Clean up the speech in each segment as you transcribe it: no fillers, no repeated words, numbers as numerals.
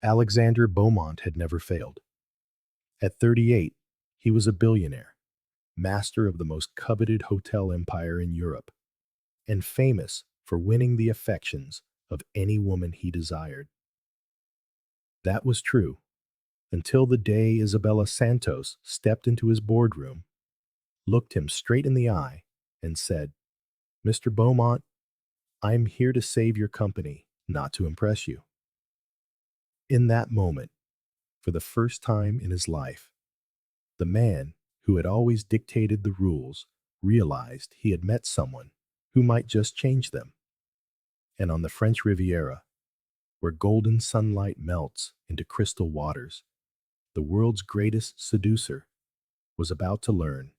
Alexandre Beaumont had never failed. At 38, he was a billionaire, master of the most coveted hotel empire in Europe, and famous for winning the affections of any woman he desired. That was true until the day Isabela Santos stepped into his boardroom, looked him straight in the eye, and said, "Mr. Beaumont, I'm here to save your company, not to impress you." In that moment, for the first time in his life, the man who had always dictated the rules realized he had met someone who might just change them. And on the French Riviera, where golden sunlight melts into crystal waters, the world's greatest seducer was about to learn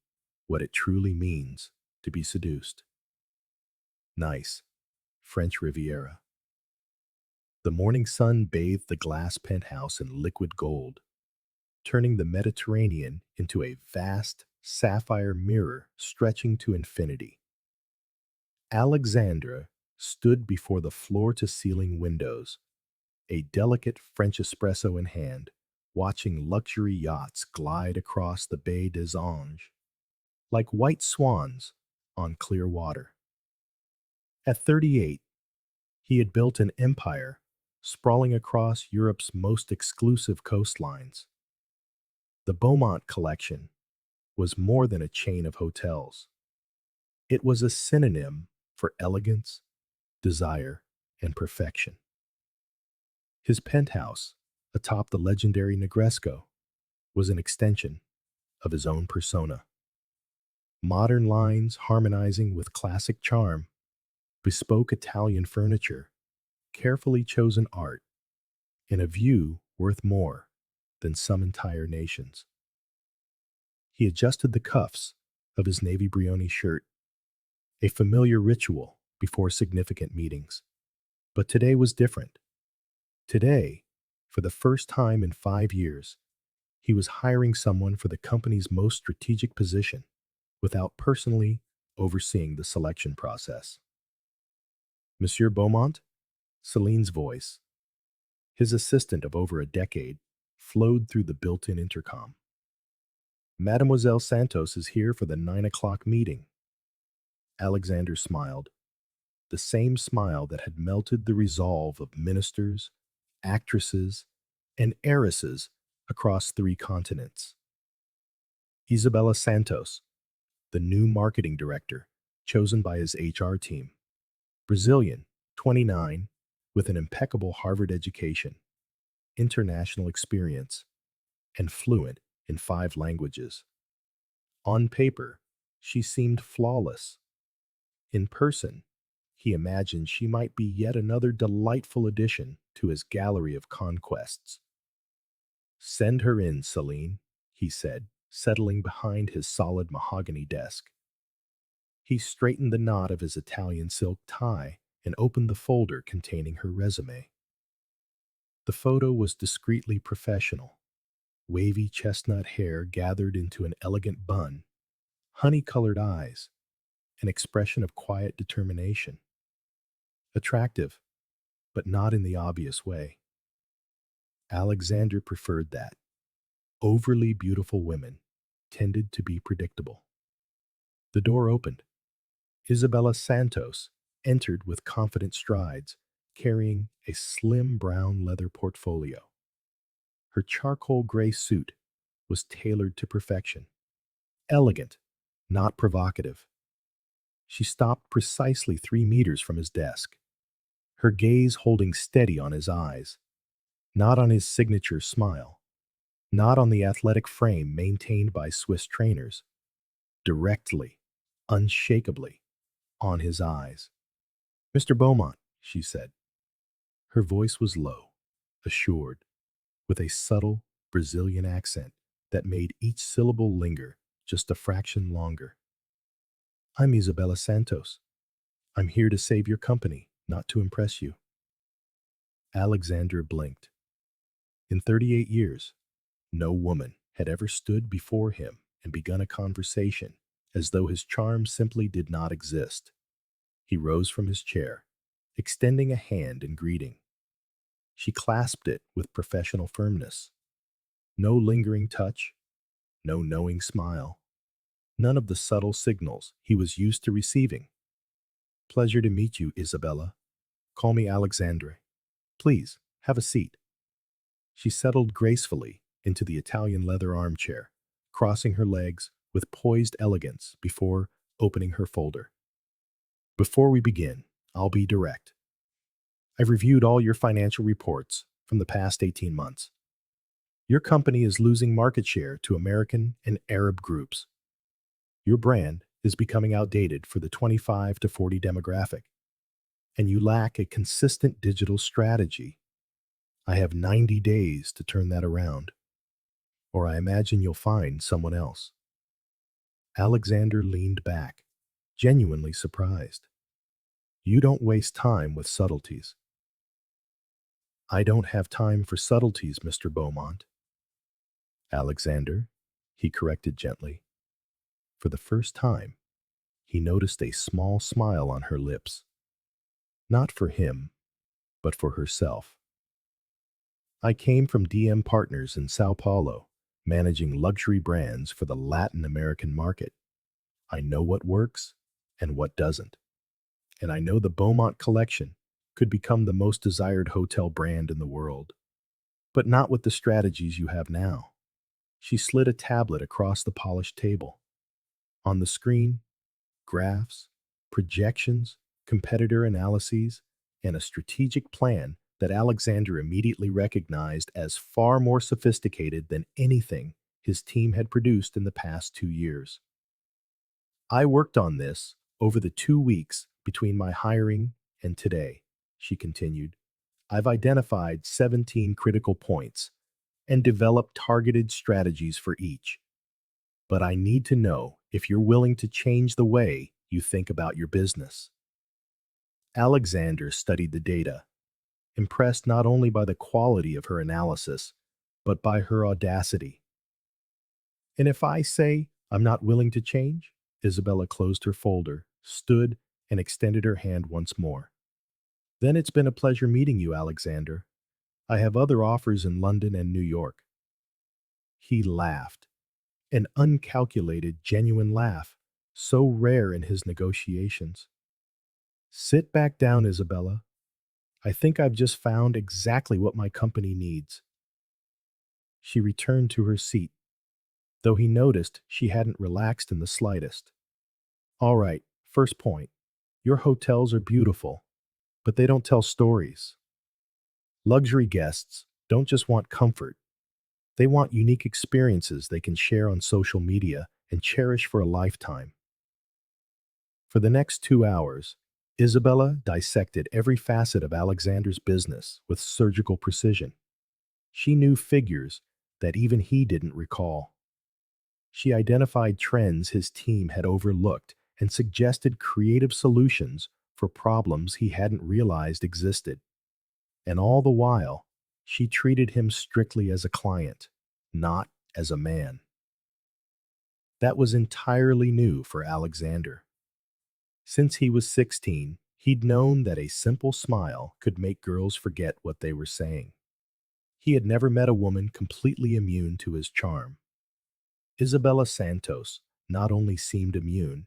what it truly means to be seduced. Nice, French Riviera. The morning sun bathed the glass penthouse in liquid gold, turning the Mediterranean into a vast sapphire mirror stretching to infinity. Alexandra stood before the floor-to-ceiling windows, a delicate French espresso in hand, watching luxury yachts glide across the Baie des Anges, like white swans on clear water. At 38, he had built an empire sprawling across Europe's most exclusive coastlines. The Beaumont collection was more than a chain of hotels. It was a synonym for elegance, desire, and perfection. His penthouse, atop the legendary Negresco, was an extension of his own persona. Modern lines harmonizing with classic charm, bespoke Italian furniture, carefully chosen art, and a view worth more than some entire nations. He adjusted the cuffs of his navy brioni shirt, a familiar ritual before significant meetings. But today was different. Today, for the first time in 5 years, he was hiring someone for the company's most strategic position without personally overseeing the selection process. "Monsieur Beaumont?" Celine's voice, his assistant of over a decade, flowed through the built-in intercom. "Mademoiselle Santos is here for the 9 o'clock meeting." Alexander smiled, the same smile that had melted the resolve of ministers, actresses, and heiresses across 3 continents. Isabela Santos, the new marketing director, chosen by his HR team. Brazilian, 29, with an impeccable Harvard education, international experience, and fluent in 5 languages. On paper, she seemed flawless. In person, he imagined she might be yet another delightful addition to his gallery of conquests. "Send her in, Celine," he said, settling behind his solid mahogany desk. He straightened the knot of his Italian silk tie and opened the folder containing her resume. The photo was discreetly professional. Wavy chestnut hair gathered into an elegant bun, honey-colored eyes, an expression of quiet determination. Attractive, but not in the obvious way. Alexander preferred that. Overly beautiful women tended to be predictable. The door opened. Isabela Santos entered with confident strides, carrying a slim brown leather portfolio. Her charcoal gray suit was tailored to perfection. Elegant, not provocative. She stopped precisely 3 meters from his desk, her gaze holding steady on his eyes, not on his signature smile, not on the athletic frame maintained by Swiss trainers, directly, unshakably, on his eyes. "Mr. Beaumont," she said. Her voice was low, assured, with a subtle Brazilian accent that made each syllable linger just a fraction longer. "I'm Isabela Santos. I'm here to save your company, not to impress you." Alexander blinked. In 38 years, no woman had ever stood before him and begun a conversation as though his charm simply did not exist. He rose from his chair, extending a hand in greeting. She clasped it with professional firmness. No lingering touch, no knowing smile, none of the subtle signals he was used to receiving. Pleasure to meet you, Isabella. Call me Alexandre. Please, have a seat. She settled gracefully into the Italian leather armchair, crossing her legs with poised elegance before opening her folder. Before we begin, I'll be direct. I've reviewed all your financial reports from the past 18 months. Your company is losing market share to American and Arab groups. Your brand is becoming outdated for the 25 to 40 demographic, and you lack a consistent digital strategy. I have 90 days to turn that around, or I imagine you'll find someone else. Alexander leaned back, genuinely surprised. You don't waste time with subtleties. I don't have time for subtleties, Mr. Beaumont. Alexander, he corrected gently. For the first time, he noticed a small smile on her lips. Not for him, but for herself. I came from DM Partners in Sao Paulo, managing luxury brands for the Latin American market. I know what works and what doesn't. And I know the Beaumont collection could become the most desired hotel brand in the world. But not with the strategies you have now. She slid a tablet across the polished table. On the screen, graphs, projections, competitor analyses, and a strategic plan that Alexander immediately recognized as far more sophisticated than anything his team had produced in the past 2 years. I worked on this over the 2 weeks between my hiring and today, she continued. I've identified 17 critical points and developed targeted strategies for each. But I need to know if you're willing to change the way you think about your business. Alexander studied the data, impressed not only by the quality of her analysis, but by her audacity. And if I say I'm not willing to change? Isabella closed her folder, stood, and extended her hand once more. Then it's been a pleasure meeting you, Alexander. I have other offers in London and New York. He laughed, an uncalculated, genuine laugh, so rare in his negotiations. Sit back down, Isabella. I think I've just found exactly what my company needs. She returned to her seat, though he noticed she hadn't relaxed in the slightest. All right, first point. Your hotels are beautiful, but they don't tell stories. Luxury guests don't just want comfort. They want unique experiences they can share on social media and cherish for a lifetime. For the next 2 hours, Isabella dissected every facet of Alexander's business with surgical precision. She knew figures that even he didn't recall. She identified trends his team had overlooked and suggested creative solutions for problems he hadn't realized existed. And all the while, she treated him strictly as a client, not as a man. That was entirely new for Alexander. Since he was 16, he'd known that a simple smile could make girls forget what they were saying. He had never met a woman completely immune to his charm. Isabela Santos not only seemed immune,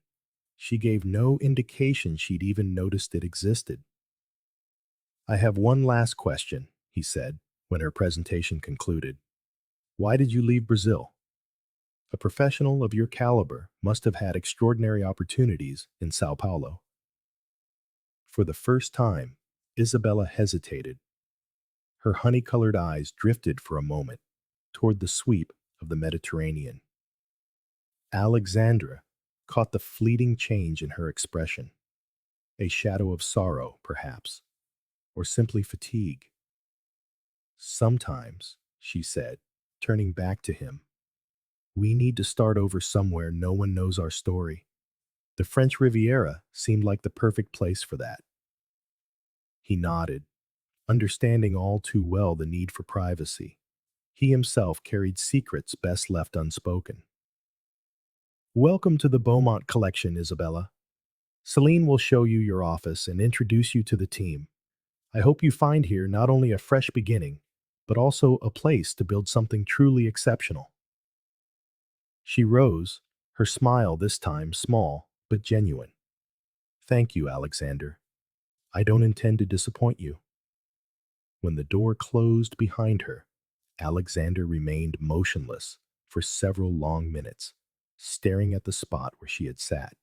she gave no indication she'd even noticed it existed. I have one last question, he said, when her presentation concluded. Why did you leave Brazil? A professional of your caliber must have had extraordinary opportunities in Sao Paulo. For the first time, Isabella hesitated. Her honey-colored eyes drifted for a moment toward the sweep of the Mediterranean. Alexandra caught the fleeting change in her expression. A shadow of sorrow, perhaps, or simply fatigue. Sometimes, she said, turning back to him, we need to start over somewhere no one knows our story. The French Riviera seemed like the perfect place for that. He nodded, understanding all too well the need for privacy. He himself carried secrets best left unspoken. Welcome to the Beaumont collection, Isabella. Celine will show you your office and introduce you to the team. I hope you find here not only a fresh beginning, but also a place to build something truly exceptional. She rose, her smile this time small but genuine. Thank you, Alexander. I don't intend to disappoint you. When the door closed behind her, Alexander remained motionless for several long minutes, staring at the spot where she had sat.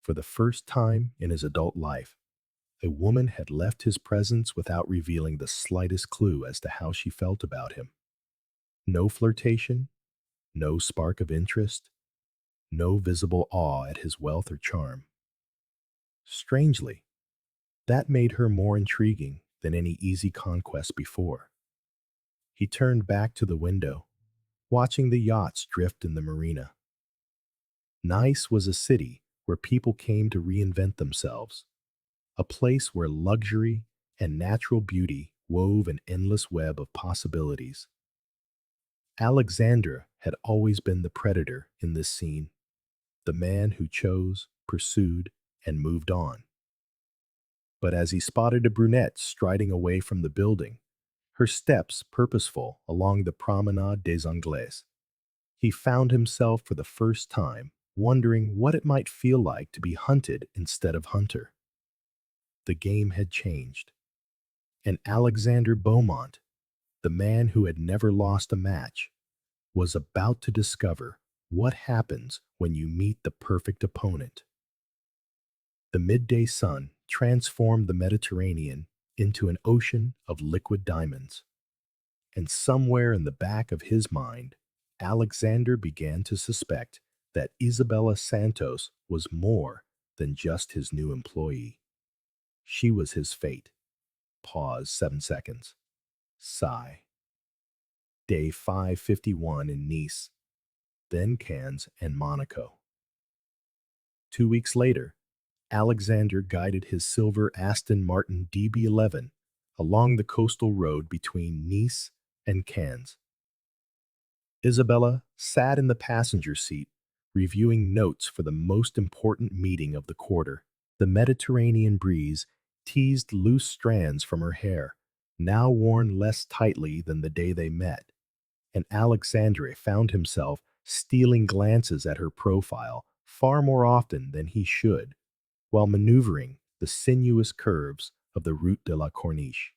For the first time in his adult life, a woman had left his presence without revealing the slightest clue as to how she felt about him. No flirtation, no spark of interest, no visible awe at his wealth or charm. Strangely, that made her more intriguing than any easy conquest before. He turned back to the window, watching the yachts drift in the marina. Nice was a city where people came to reinvent themselves, a place where luxury and natural beauty wove an endless web of possibilities. Alexandra had always been the predator in this scene, the man who chose, pursued, and moved on. But as he spotted a brunette striding away from the building, her steps purposeful along the Promenade des Anglais, he found himself for the first time wondering what it might feel like to be hunted instead of hunter. The game had changed, and Alexandre Beaumont, the man who had never lost a match, was about to discover what happens when you meet the perfect opponent. The midday sun transformed the Mediterranean into an ocean of liquid diamonds, and somewhere in the back of his mind, Alexander began to suspect that Isabela Santos was more than just his new employee. She was his fate. Pause 7 seconds. Sigh. Day 551 in Nice, then Cannes and Monaco. 2 weeks later, Alexander guided his silver Aston Martin DB11 along the coastal road between Nice and Cannes. Isabella sat in the passenger seat, reviewing notes for the most important meeting of the quarter. The Mediterranean breeze teased loose strands from her hair, now worn less tightly than the day they met, and Alexandre found himself stealing glances at her profile far more often than he should, while maneuvering the sinuous curves of the Route de la Corniche.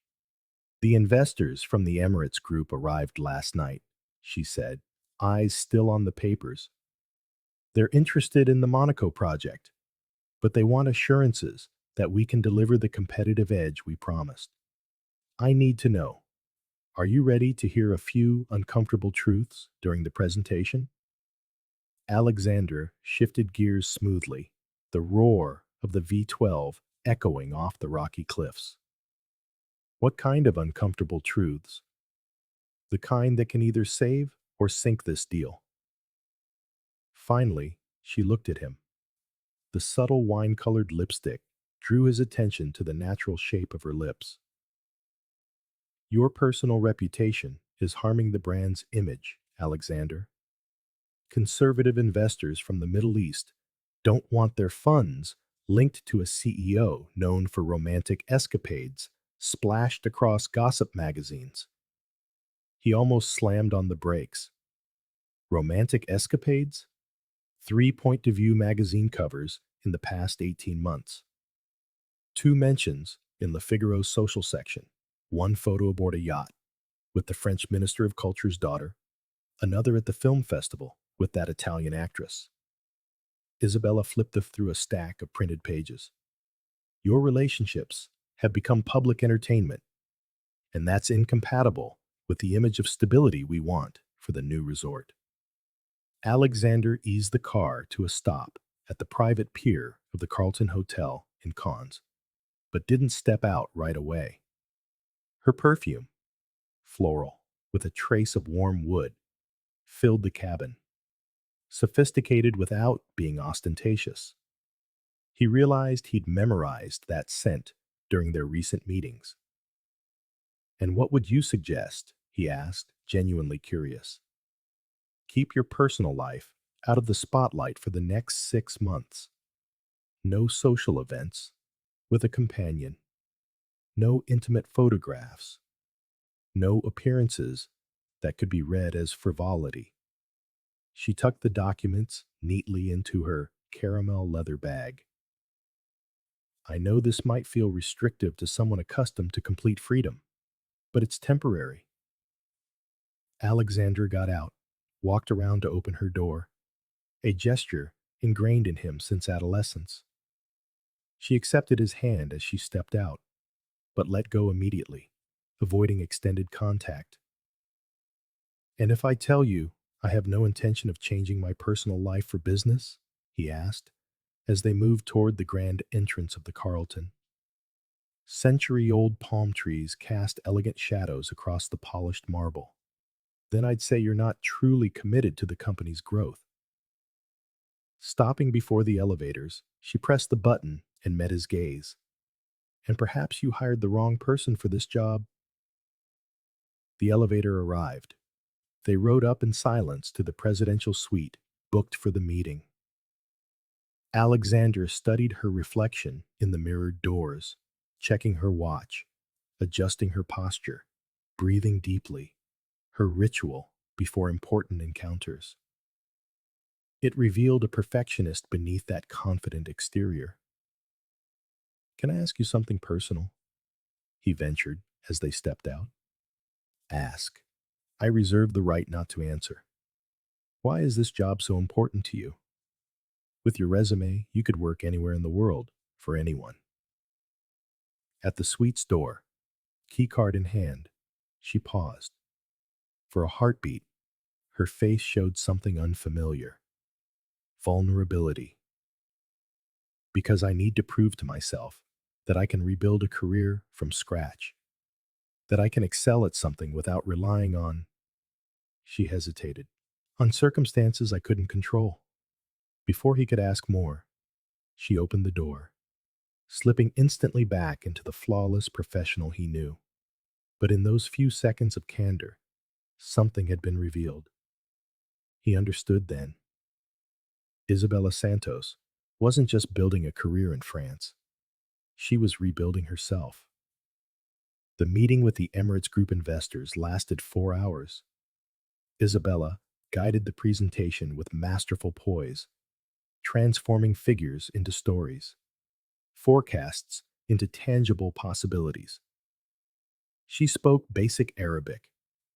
The investors from the Emirates Group arrived last night, she said, eyes still on the papers. They're interested in the Monaco project, but they want assurances that we can deliver the competitive edge we promised. I need to know, are you ready to hear a few uncomfortable truths during the presentation? Alexander shifted gears smoothly, the roar of the V12 echoing off the rocky cliffs. What kind of uncomfortable truths? The kind that can either save or sink this deal. Finally, she looked at him. The subtle wine-colored lipstick drew his attention to the natural shape of her lips. Your personal reputation is harming the brand's image, Alexander. Conservative investors from the Middle East don't want their funds linked to a CEO known for romantic escapades splashed across gossip magazines. He almost slammed on the brakes. Romantic escapades? 3 point-of-view magazine covers in the past 18 months. 2 mentions in Le Figaro's social section. 1 photo aboard a yacht with the French Minister of Culture's daughter, another at the film festival with that Italian actress. Isabella flipped through a stack of printed pages. Your relationships have become public entertainment, and that's incompatible with the image of stability we want for the new resort. Alexander eased the car to a stop at the private pier of the Carlton Hotel in Cannes, but didn't step out right away. Her perfume, floral, with a trace of warm wood, filled the cabin, sophisticated without being ostentatious. He realized he'd memorized that scent during their recent meetings. And what would you suggest? He asked, genuinely curious. Keep your personal life out of the spotlight for the next 6 months. No social events, with a companion. No intimate photographs, no appearances that could be read as frivolity. She tucked the documents neatly into her caramel leather bag. I know this might feel restrictive to someone accustomed to complete freedom, but it's temporary. Alexandra got out, walked around to open her door, a gesture ingrained in him since adolescence. She accepted his hand as she stepped out, but let go immediately, avoiding extended contact. And if I tell you I have no intention of changing my personal life for business? He asked, as they moved toward the grand entrance of the Carlton. Century-old palm trees cast elegant shadows across the polished marble. Then I'd say you're not truly committed to the company's growth. Stopping before the elevators, she pressed the button and met his gaze. And perhaps you hired the wrong person for this job. The elevator arrived. They rode up in silence to the presidential suite, booked for the meeting. Alexandra studied her reflection in the mirrored doors, checking her watch, adjusting her posture, breathing deeply, her ritual before important encounters. It revealed a perfectionist beneath that confident exterior. Can I ask you something personal? He ventured as they stepped out. Ask. I reserve the right not to answer. Why is this job so important to you? With your resume, you could work anywhere in the world, for anyone. At the suite's door, keycard in hand, she paused. For a heartbeat, her face showed something unfamiliar. Vulnerability. Because I need to prove to myself that I can rebuild a career from scratch, that I can excel at something without relying on, she hesitated, on circumstances I couldn't control. Before he could ask more, she opened the door, slipping instantly back into the flawless professional he knew. But in those few seconds of candor, something had been revealed. He understood then. Isabela Santos wasn't just building a career in France. She was rebuilding herself. The meeting with the Emirates Group investors lasted 4 hours. Isabella guided the presentation with masterful poise, transforming figures into stories, forecasts into tangible possibilities. She spoke basic Arabic,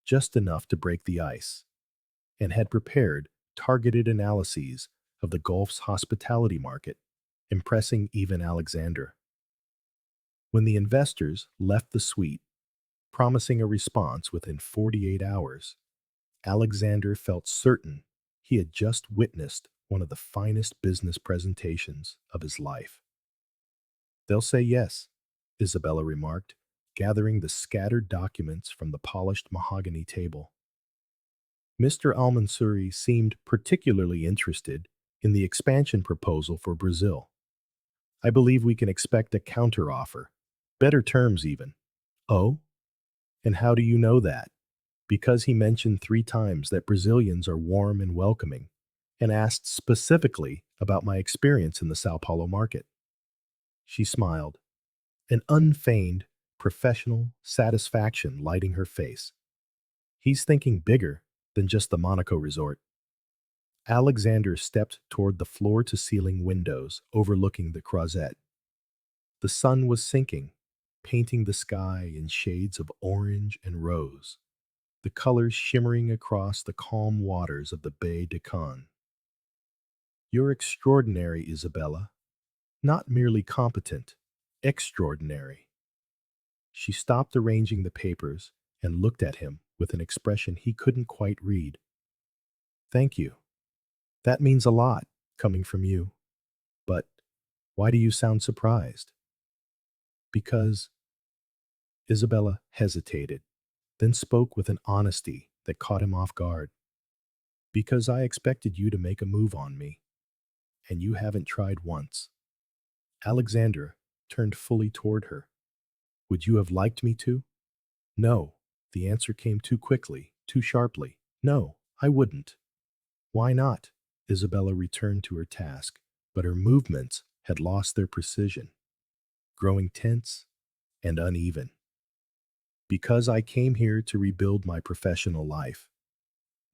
just enough to break the ice, and had prepared targeted analyses of the Gulf's hospitality market, impressing even Alexander. When the investors left the suite, promising a response within 48 hours, Alexander felt certain he had just witnessed one of the finest business presentations of his life. They'll say yes, Isabella remarked, gathering the scattered documents from the polished mahogany table. Mr. Al-Mansuri seemed particularly interested in the expansion proposal for Brazil. I believe we can expect a counteroffer, better terms even. Oh? And how do you know that? Because he mentioned 3 times that Brazilians are warm and welcoming, and asked specifically about my experience in the Sao Paulo market. She smiled, an unfeigned, professional satisfaction lighting her face. He's thinking bigger than just the Monaco resort. Alexander stepped toward the floor-to-ceiling windows overlooking the Croisette. The sun was sinking, painting the sky in shades of orange and rose, the colors shimmering across the calm waters of the Baie de Cannes. You're extraordinary, Isabella. Not merely competent, extraordinary. She stopped arranging the papers and looked at him with an expression he couldn't quite read. Thank you. That means a lot, coming from you. But why do you sound surprised? Because Isabella hesitated, then spoke with an honesty that caught him off guard. Because I expected you to make a move on me, and you haven't tried once. Alexandra turned fully toward her. Would you have liked me to? No. The answer came too quickly, too sharply. No, I wouldn't. Why not? Isabella returned to her task, but her movements had lost their precision, growing tense and uneven. Because I came here to rebuild my professional life,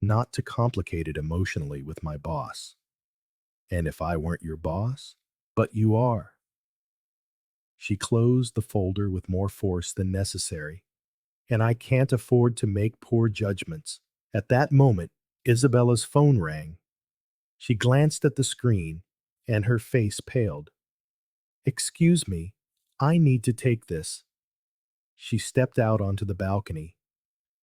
not to complicate it emotionally with my boss. And if I weren't your boss, but you are. She closed the folder with more force than necessary, and I can't afford to make poor judgments. At that moment, Isabella's phone rang. She glanced at the screen, and her face paled. Excuse me, I need to take this. She stepped out onto the balcony,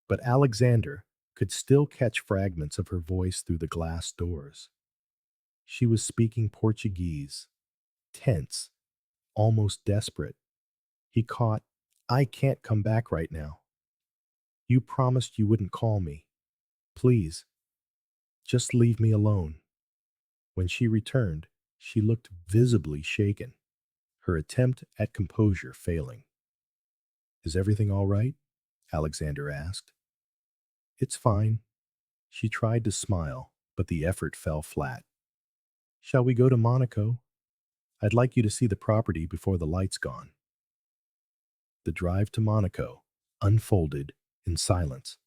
but Alexander could still catch fragments of her voice through the glass doors. She was speaking Portuguese, tense, almost desperate. He caught, I can't come back right now. You promised you wouldn't call me. Please, just leave me alone. When she returned, she looked visibly shaken, her attempt at composure failing. Is everything all right? Alexander asked. It's fine. She tried to smile, but the effort fell flat. Shall we go to Monaco? I'd like you to see the property before the light's gone. The drive to Monaco unfolded in silence.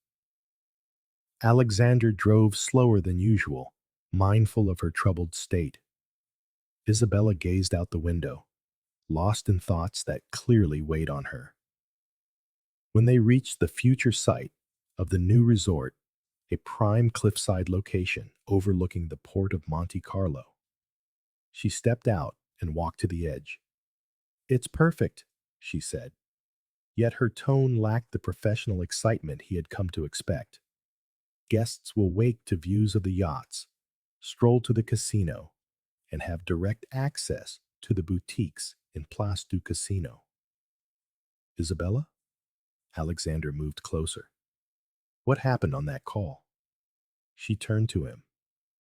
Alexander drove slower than usual, mindful of her troubled state. Isabella gazed out the window, lost in thoughts that clearly weighed on her. When they reached the future site of the new resort, a prime cliffside location overlooking the port of Monte Carlo, she stepped out and walked to the edge. It's perfect, she said, yet her tone lacked the professional excitement he had come to expect. Guests will wake to views of the yachts, stroll to the casino, and have direct access to the boutiques in Place du Casino. Isabella? Alexander moved closer. What happened on that call? She turned to him,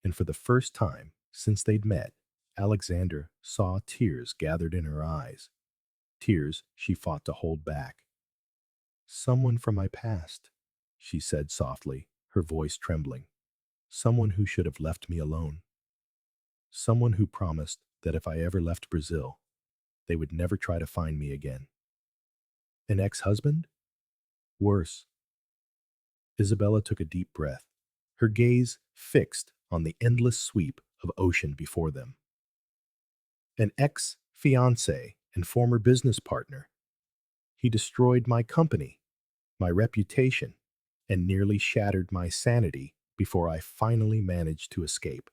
and for the first time since they'd met, Alexander saw tears gathered in her eyes, tears she fought to hold back. Someone from my past, she said softly, her voice trembling. Someone who should have left me alone. Someone who promised that if I ever left Brazil, they would never try to find me again. An ex-husband? Worse. Isabella took a deep breath, her gaze fixed on the endless sweep of ocean before them. An ex-fiancé and former business partner. He destroyed my company, my reputation, and nearly shattered my sanity before I finally managed to escape.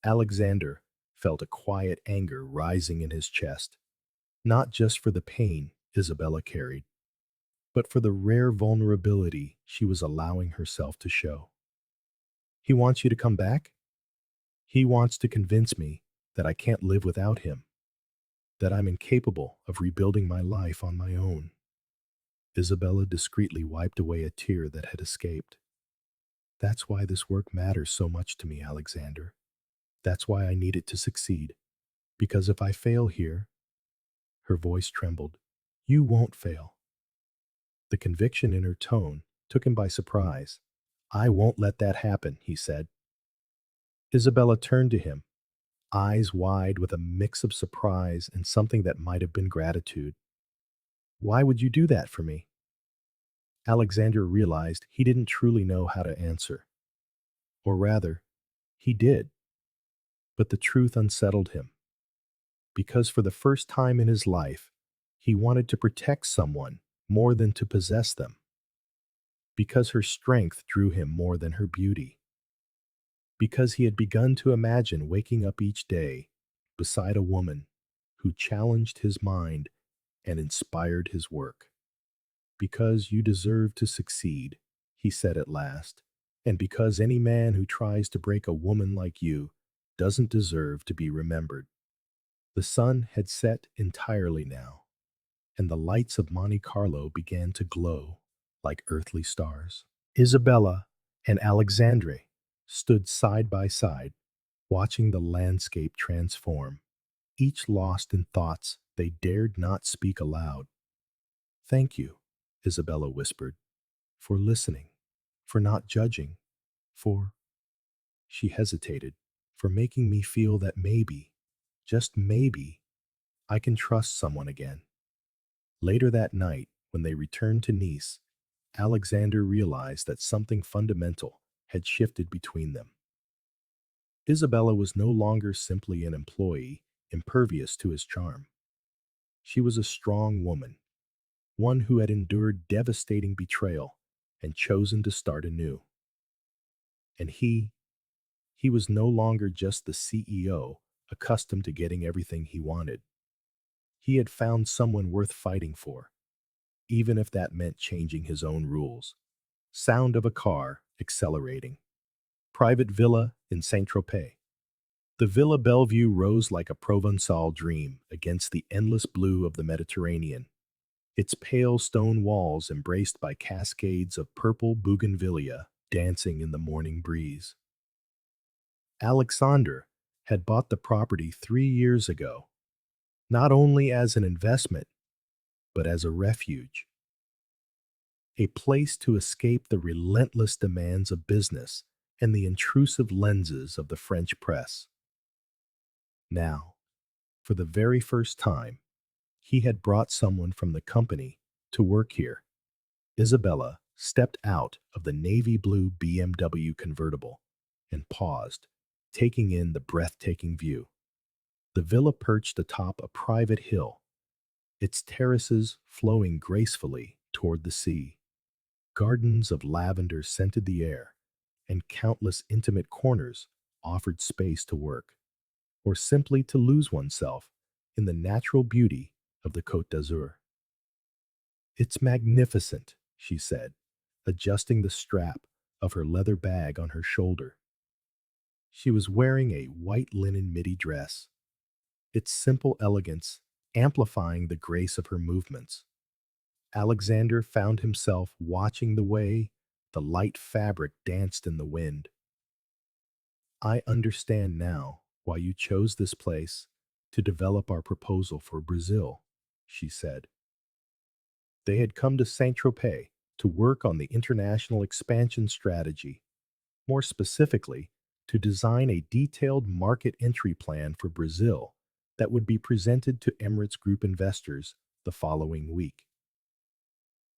Alexander felt a quiet anger rising in his chest, not just for the pain Isabella carried, but for the rare vulnerability she was allowing herself to show. He wants you to come back? He wants to convince me that I can't live without him, that I'm incapable of rebuilding my life on my own. Isabella discreetly wiped away a tear that had escaped. That's why this work matters so much to me, Alexander. That's why I need it to succeed. Because if I fail here, her voice trembled, you won't fail. The conviction in her tone took him by surprise. I won't let that happen, he said. Isabella turned to him, eyes wide with a mix of surprise and something that might have been gratitude. Why would you do that for me? Alexander realized he didn't truly know how to answer. Or rather, he did. But the truth unsettled him. Because for the first time in his life, he wanted to protect someone more than to possess them. Because her strength drew him more than her beauty. Because he had begun to imagine waking up each day beside a woman who challenged his mind and inspired his work. Because you deserve to succeed, he said at last, and because any man who tries to break a woman like you doesn't deserve to be remembered. The sun had set entirely now, and the lights of Monte Carlo began to glow like earthly stars. Isabella and Alexandre stood side by side, watching the landscape transform, each lost in thoughts they dared not speak aloud. Thank you, Isabella whispered, for listening, for not judging, for, she hesitated, for making me feel that maybe, just maybe, I can trust someone again. Later that night, when they returned to Nice, Alexander realized that something fundamental had shifted between them. Isabella was no longer simply an employee, impervious to his charm. She was a strong woman, one who had endured devastating betrayal and chosen to start anew. And he was no longer just the CEO, accustomed to getting everything he wanted. He had found someone worth fighting for, even if that meant changing his own rules. Sound of a car accelerating. Private villa in Saint-Tropez. The Villa Bellevue rose like a Provençal dream against the endless blue of the Mediterranean, its pale stone walls embraced by cascades of purple bougainvillea dancing in the morning breeze. Alexander had bought the property 3 years ago, not only as an investment, but as a refuge, a place to escape the relentless demands of business and the intrusive lenses of the French press. Now, for the very first time, he had brought someone from the company to work here. Isabella stepped out of the navy blue BMW convertible and paused, taking in the breathtaking view. The villa perched atop a private hill, its terraces flowing gracefully toward the sea. Gardens of lavender scented the air, and countless intimate corners offered space to work, or simply to lose oneself in the natural beauty of the Côte d'Azur. "It's magnificent," she said, adjusting the strap of her leather bag on her shoulder. She was wearing a white linen midi dress, its simple elegance amplifying the grace of her movements. Alexander found himself watching the way the light fabric danced in the wind. "I understand now why you chose this place to develop our proposal for Brazil," she said. They had come to Saint-Tropez to work on the international expansion strategy, more specifically, to design a detailed market entry plan for Brazil that would be presented to Emirates Group investors the following week.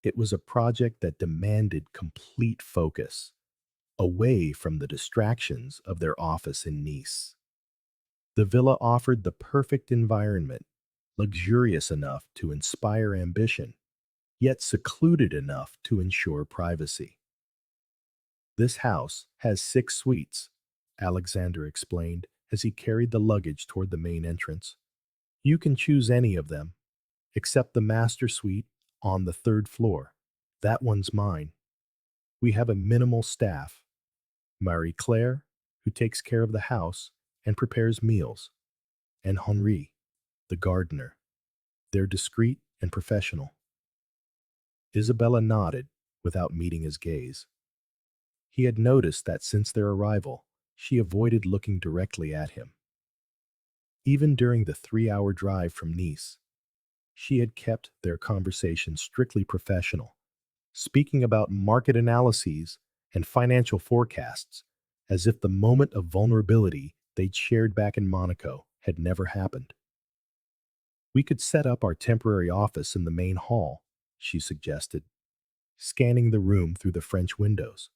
It was a project that demanded complete focus, away from the distractions of their office in Nice. The villa offered the perfect environment, luxurious enough to inspire ambition, yet secluded enough to ensure privacy. "This house has 6 suites," Alexander explained as he carried the luggage toward the main entrance. "You can choose any of them, except the master suite on the 3rd floor. That one's mine. We have a minimal staff. Marie Claire, who takes care of the house and prepares meals, and Henri, the gardener. They're discreet and professional." Isabella nodded without meeting his gaze. He had noticed that since their arrival, she avoided looking directly at him. Even during the 3-hour drive from Nice, she had kept their conversation strictly professional, speaking about market analyses and financial forecasts, as if the moment of vulnerability they'd shared back in Monaco had never happened. "We could set up our temporary office in the main hall," she suggested, scanning the room through the French windows.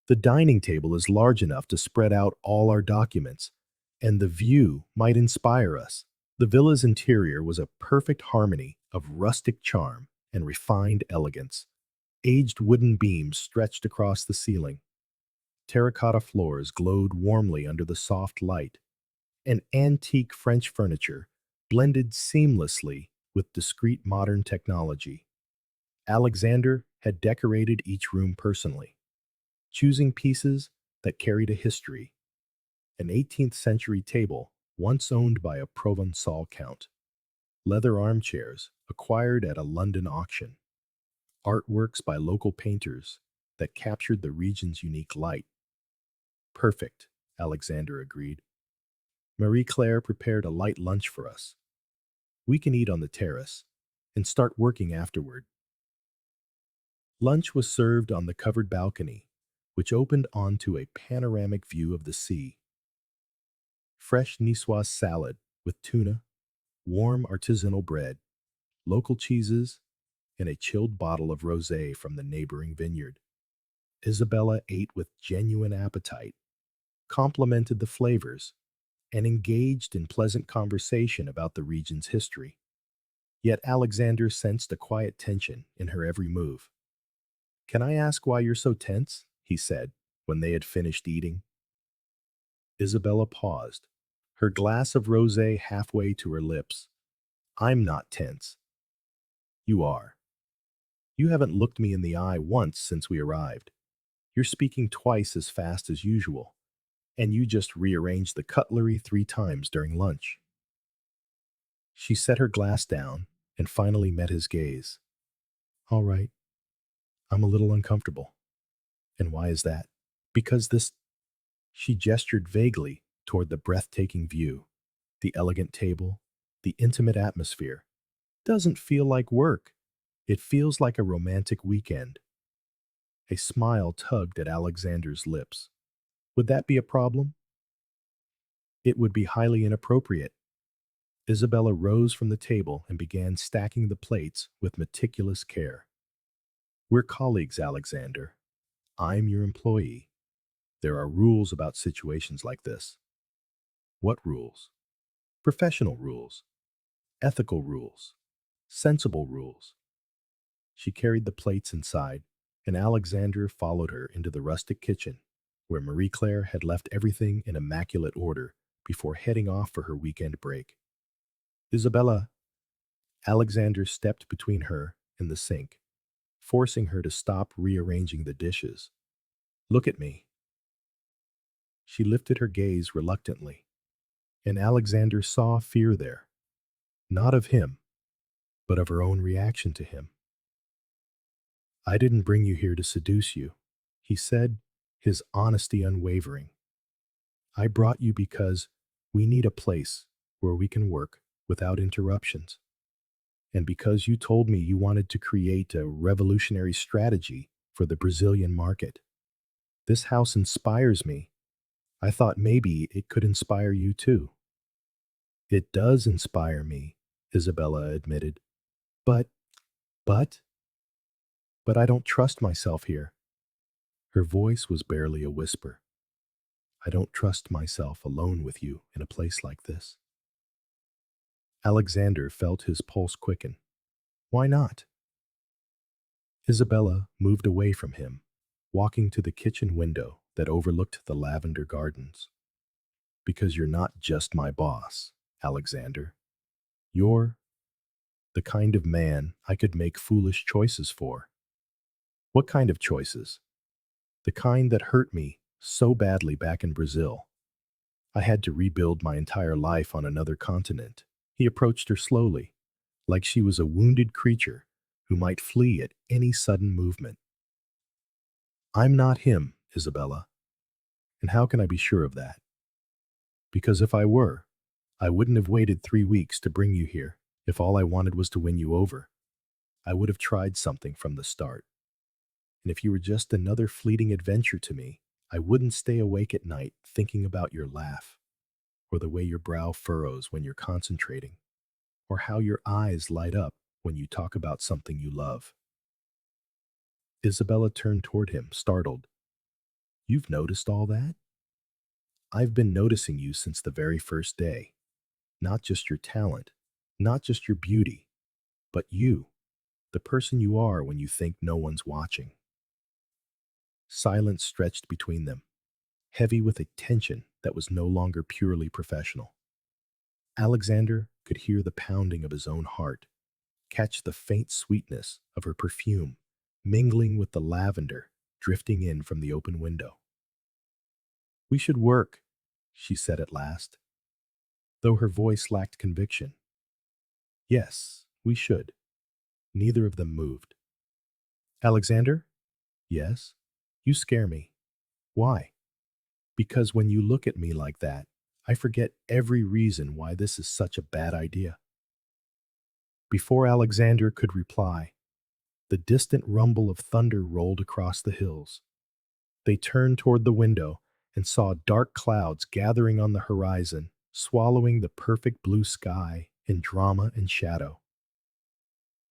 "The dining table is large enough to spread out all our documents, and the view might inspire us." The villa's interior was a perfect harmony of rustic charm and refined elegance. Aged wooden beams stretched across the ceiling. Terracotta floors glowed warmly under the soft light, and antique French furniture blended seamlessly with discreet modern technology. Alexander had decorated each room personally, choosing pieces that carried a history. An 18th century table, once owned by a Provençal count. Leather armchairs, acquired at a London auction. Artworks by local painters that captured the region's unique light. "Perfect," Alexander agreed. Marie Claire prepared a light lunch for us. We can eat on the terrace and start working afterward. Lunch was served on the covered balcony, which opened onto a panoramic view of the sea. Fresh Niçoise salad with tuna, warm artisanal bread, local cheeses, and a chilled bottle of rosé from the neighboring vineyard. Isabella ate with genuine appetite, complimented the flavors, and engaged in pleasant conversation about the region's history. Yet Alexander sensed a quiet tension in her every move. "Can I ask why you're so tense?" he said, when they had finished eating. Isabella paused, her glass of rosé halfway to her lips. "I'm not tense. You are. You haven't looked me in the eye once since we arrived. You're speaking twice as fast as usual, and you just rearranged the cutlery 3 times during lunch." She set her glass down and finally met his gaze. "All right, I'm a little uncomfortable." "And why is that?" "Because this—" She gestured vaguely toward the breathtaking view, the elegant table, the intimate atmosphere. "Doesn't feel like work. It feels like a romantic weekend." A smile tugged at Alexander's lips. "Would that be a problem?" "It would be highly inappropriate." Isabella rose from the table and began stacking the plates with meticulous care. "We're colleagues, Alexander. I'm your employee. There are rules about situations like this." "What rules?" "Professional rules, ethical rules, sensible rules." She carried the plates inside, and Alexander followed her into the rustic kitchen, where Marie Claire had left everything in immaculate order before heading off for her weekend break. "Isabella—" Alexander stepped between her and the sink, forcing her to stop rearranging the dishes. "Look at me." She lifted her gaze reluctantly, and Alexander saw fear there, not of him, but of her own reaction to him. "I didn't bring you here to seduce you," he said, his honesty unwavering. "I brought you because we need a place where we can work without interruptions. And because you told me you wanted to create a revolutionary strategy for the Brazilian market. This house inspires me. I thought maybe it could inspire you too." "It does inspire me," Isabella admitted. But, but, but I don't trust myself here." Her voice was barely a whisper. "I don't trust myself alone with you in a place like this." Alexander felt his pulse quicken. "Why not?" Isabella moved away from him, walking to the kitchen window that overlooked the lavender gardens. "Because you're not just my boss, Alexander. You're the kind of man I could make foolish choices for." "What kind of choices?" "The kind that hurt me so badly back in Brazil. I had to rebuild my entire life on another continent." He approached her slowly, like she was a wounded creature who might flee at any sudden movement. "I'm not him, Isabella. And how can I be sure of that? Because if I were, I wouldn't have waited 3 weeks to bring you here if all I wanted was to win you over. I would have tried something from the start. And if you were just another fleeting adventure to me, I wouldn't stay awake at night thinking about your laugh, or the way your brow furrows when you're concentrating, or how your eyes light up when you talk about something you love." Isabella turned toward him, startled. "You've noticed all that?" "I've been noticing you since the very first day. Not just your talent, not just your beauty, but you, the person you are when you think no one's watching." Silence stretched between them, heavy with a tension that was no longer purely professional. Alexander could hear the pounding of his own heart, catch the faint sweetness of her perfume, mingling with the lavender drifting in from the open window. "We should work," she said at last, though her voice lacked conviction. "Yes, we should." Neither of them moved. "Alexander?" "Yes?" "You scare me." "Why?" "Because when you look at me like that, I forget every reason why this is such a bad idea." Before Alexander could reply, the distant rumble of thunder rolled across the hills. They turned toward the window and saw dark clouds gathering on the horizon, swallowing the perfect blue sky in drama and shadow.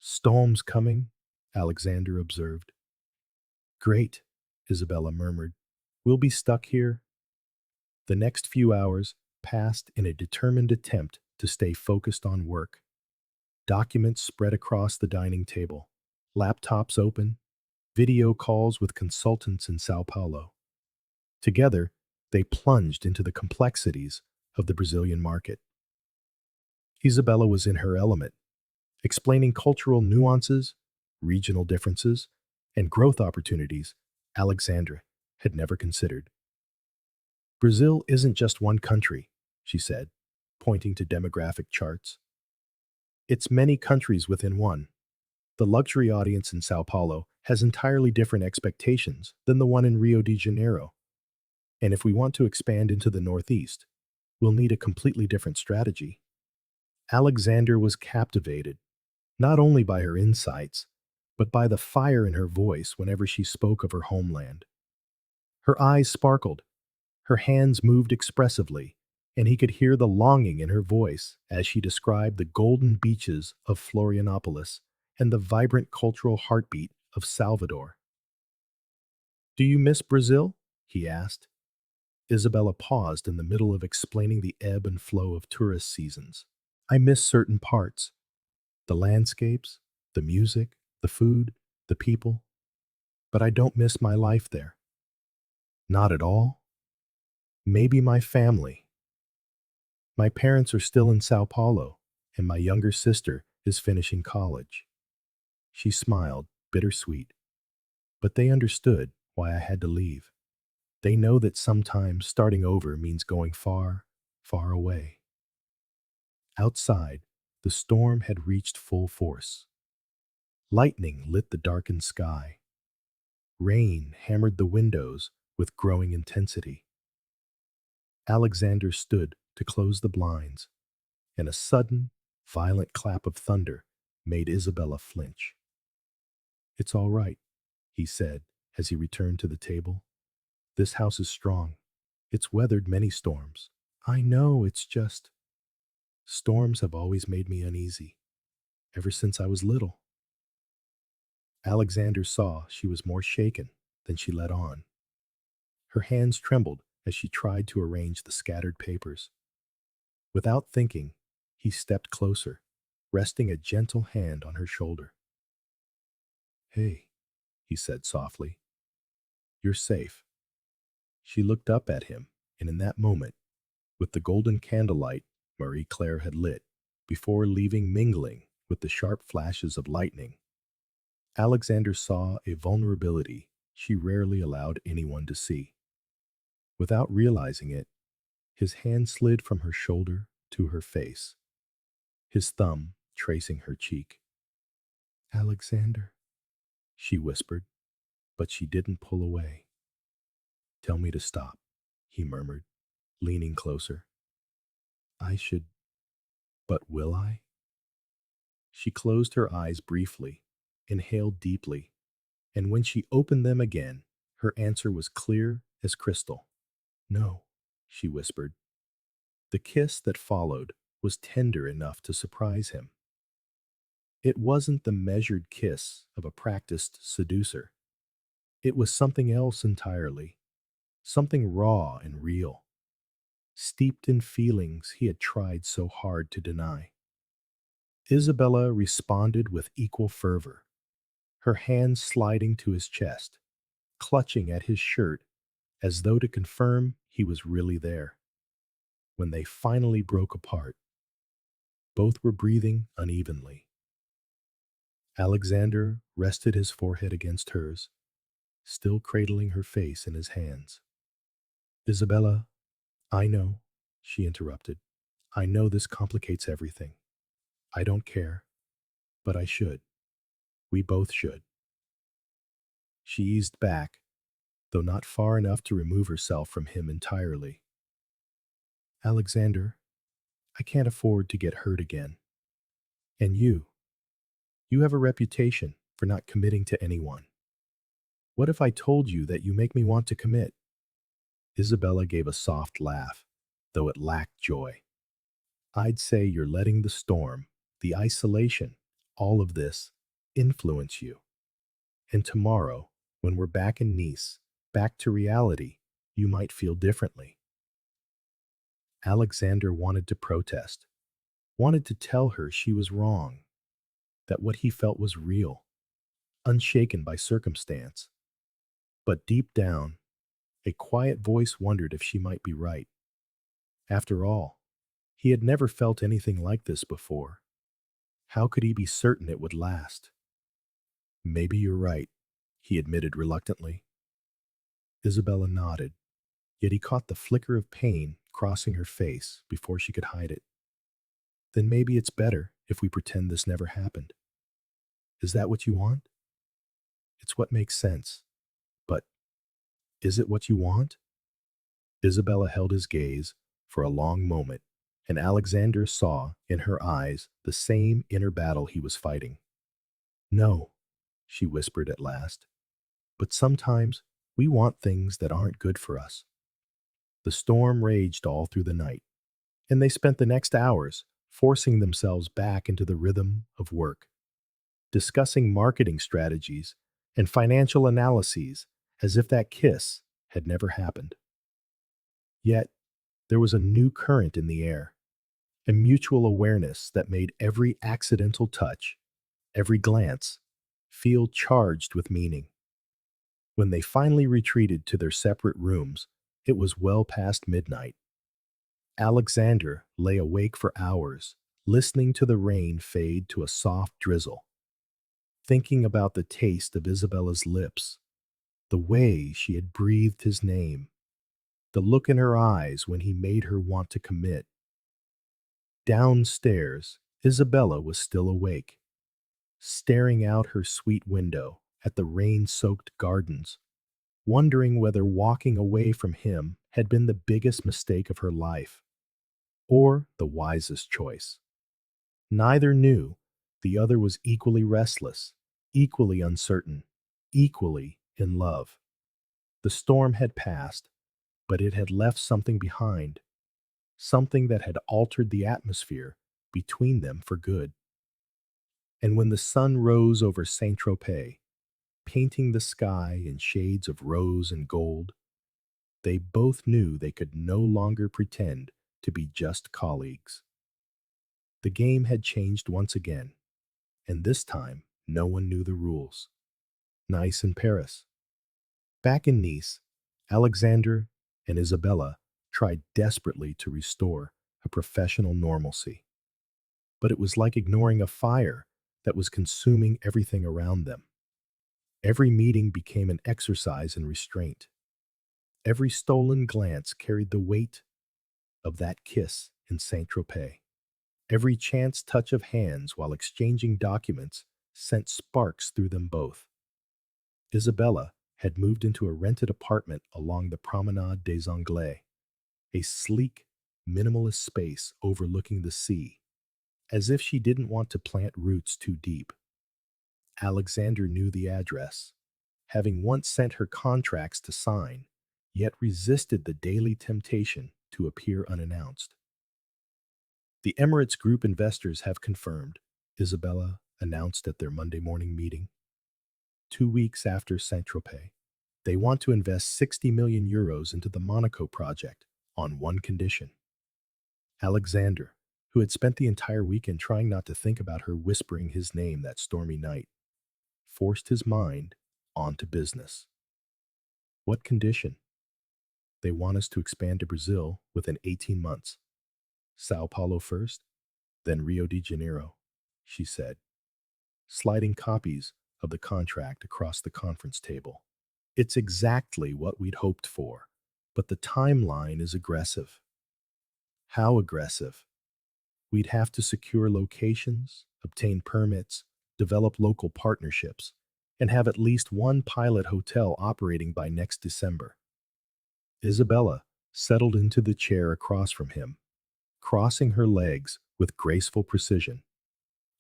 Storm's coming, Alexander observed. Great, Isabella murmured. We'll be stuck here. The next few hours passed in a determined attempt to stay focused on work. Documents spread across the dining table, laptops open, video calls with consultants in Sao Paulo. Together, they plunged into the complexities of the Brazilian market. Isabella was in her element, explaining cultural nuances, regional differences, and growth opportunities Alexandra had never considered. Brazil isn't just one country, she said, pointing to demographic charts. It's many countries within one. The luxury audience in Sao Paulo has entirely different expectations than the one in Rio de Janeiro. And if we want to expand into the Northeast, we'll need a completely different strategy. Alexander was captivated, not only by her insights, but by the fire in her voice whenever she spoke of her homeland. Her eyes sparkled, her hands moved expressively, and he could hear the longing in her voice as she described the golden beaches of Florianopolis and the vibrant cultural heartbeat of Salvador. Do you miss Brazil? He asked. Isabella paused in the middle of explaining the ebb and flow of tourist seasons. I miss certain parts. The landscapes, the music, the food, the people. But I don't miss my life there. Not at all. Maybe my family. My parents are still in Sao Paulo, and my younger sister is finishing college. She smiled, bittersweet. But they understood why I had to leave. They know that sometimes starting over means going far, far away. Outside, the storm had reached full force. Lightning lit the darkened sky. Rain hammered the windows with growing intensity. Alexander stood to close the blinds, and a sudden, violent clap of thunder made Isabella flinch. It's all right, he said as he returned to the table. This house is strong. It's weathered many storms. I know, it's just... Storms have always made me uneasy, ever since I was little. Alexander saw she was more shaken than she let on. Her hands trembled as she tried to arrange the scattered papers. Without thinking, he stepped closer, resting a gentle hand on her shoulder. Hey, he said softly. You're safe. She looked up at him, and in that moment, with the golden candlelight Marie Claire had lit, before leaving mingling with the sharp flashes of lightning, Alexander saw a vulnerability she rarely allowed anyone to see. Without realizing it, his hand slid from her shoulder to her face, his thumb tracing her cheek. Alexander, she whispered, but she didn't pull away. Tell me to stop, he murmured, leaning closer. I should, but will I? She closed her eyes briefly, inhaled deeply, and when she opened them again, her answer was clear as crystal. No, she whispered. The kiss that followed was tender enough to surprise him. It wasn't the measured kiss of a practiced seducer. It was something else entirely, something raw and real, steeped in feelings he had tried so hard to deny. Isabella responded with equal fervor, her hands sliding to his chest, clutching at his shirt as though to confirm he was really there. When they finally broke apart, both were breathing unevenly. Alexander rested his forehead against hers, still cradling her face in his hands. Isabella, I know, she interrupted. I know this complicates everything. I don't care, but I should. We both should. She eased back, though not far enough to remove herself from him entirely. Alexander, I can't afford to get hurt again. And you have a reputation for not committing to anyone. What if I told you that you make me want to commit? Isabella gave a soft laugh, though it lacked joy. I'd say you're letting the storm, the isolation, all of this influence you. And tomorrow, when we're back in Nice, back to reality, you might feel differently. Alexander wanted to protest, wanted to tell her she was wrong, that what he felt was real, unshaken by circumstance. But deep down, a quiet voice wondered if she might be right. After all, he had never felt anything like this before. How could he be certain it would last? Maybe you're right, he admitted reluctantly. Isabella nodded, yet he caught the flicker of pain crossing her face before she could hide it. Then maybe it's better if we pretend this never happened. Is that what you want? It's what makes sense. But is it what you want? Isabella held his gaze for a long moment, and Alexander saw in her eyes the same inner battle he was fighting. No, she whispered at last, but sometimes we want things that aren't good for us. The storm raged all through the night, and they spent the next hours forcing themselves back into the rhythm of work, discussing marketing strategies and financial analyses as if that kiss had never happened. Yet, there was a new current in the air, a mutual awareness that made every accidental touch, every glance, feel charged with meaning. When they finally retreated to their separate rooms, it was well past midnight. Alexander lay awake for hours, listening to the rain fade to a soft drizzle, thinking about the taste of Isabella's lips, the way she had breathed his name, the look in her eyes when he made her want to commit. Downstairs, Isabella was still awake, staring out her sweet window at the rain-soaked gardens, wondering whether walking away from him had been the biggest mistake of her life, or the wisest choice. Neither knew. The other was equally restless, equally uncertain, equally in love. The storm had passed, but it had left something behind, something that had altered the atmosphere between them for good. And when the sun rose over Saint-Tropez, painting the sky in shades of rose and gold, they both knew they could no longer pretend to be just colleagues. The game had changed once again, and this time no one knew the rules. Nice in Paris. Back in Nice, Alexander and Isabella tried desperately to restore a professional normalcy. But it was like ignoring a fire that was consuming everything around them. Every meeting became an exercise in restraint. Every stolen glance carried the weight of that kiss in Saint-Tropez. Every chance touch of hands while exchanging documents sent sparks through them both. Isabella had moved into a rented apartment along the Promenade des Anglais, a sleek, minimalist space overlooking the sea, as if she didn't want to plant roots too deep. Alexander knew the address, having once sent her contracts to sign, yet resisted the daily temptation to appear unannounced. The Emirates Group investors have confirmed, Isabella announced at their Monday morning meeting. 2 weeks after Saint-Tropez, they want to invest 60 million euros into the Monaco project on one condition. Alexander, who had spent the entire weekend trying not to think about her whispering his name that stormy night, forced his mind onto business. What condition? They want us to expand to Brazil within 18 months. Sao Paulo first, then Rio de Janeiro, she said, sliding copies of the contract across the conference table. It's exactly what we'd hoped for, but the timeline is aggressive. How aggressive? We'd have to secure locations, obtain permits, develop local partnerships, and have at least one pilot hotel operating by next December. Isabella settled into the chair across from him, crossing her legs with graceful precision,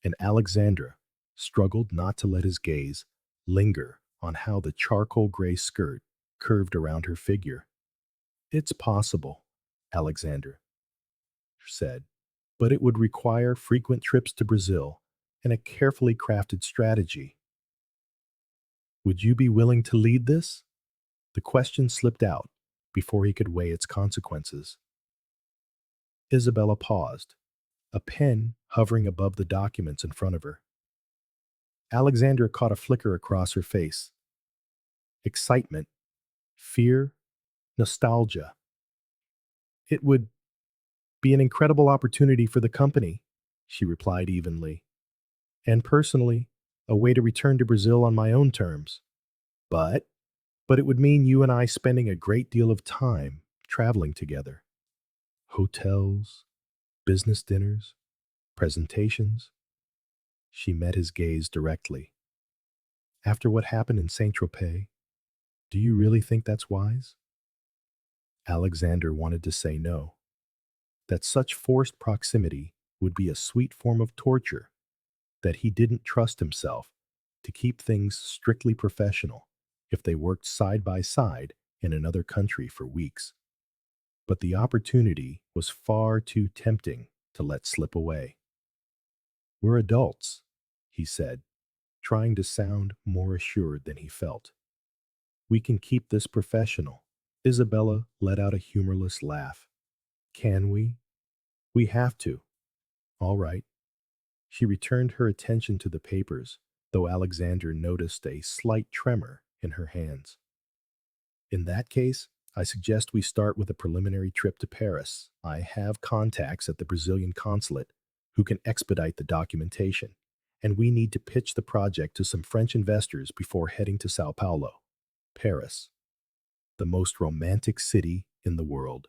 and Alexandra struggled not to let his gaze linger on how the charcoal gray skirt curved around her figure. It's possible, Alexander said, but it would require frequent trips to Brazil and a carefully crafted strategy. Would you be willing to lead this? The question slipped out before he could weigh its consequences. Isabella paused, a pen hovering above the documents in front of her. Alexandra caught a flicker across her face. Excitement, fear, nostalgia. It would be an incredible opportunity for the company, she replied evenly. And personally, a way to return to Brazil on my own terms. But, but it would mean you and I spending a great deal of time traveling together. Hotels, business dinners, presentations. She met his gaze directly. After what happened in Saint-Tropez, do you really think that's wise? Alexander wanted to say no, that such forced proximity would be a sweet form of torture, that he didn't trust himself to keep things strictly professional if they worked side by side in another country for weeks. But the opportunity was far too tempting to let slip away. We're adults, he said, trying to sound more assured than he felt. We can keep this professional. Isabella let out a humorless laugh. Can we? We have to. All right. She returned her attention to the papers, though Alexander noticed a slight tremor in her hands. In that case, I suggest we start with a preliminary trip to Paris. I have contacts at the Brazilian consulate who can expedite the documentation, and we need to pitch the project to some French investors before heading to Sao Paulo. Paris, the most romantic city in the world.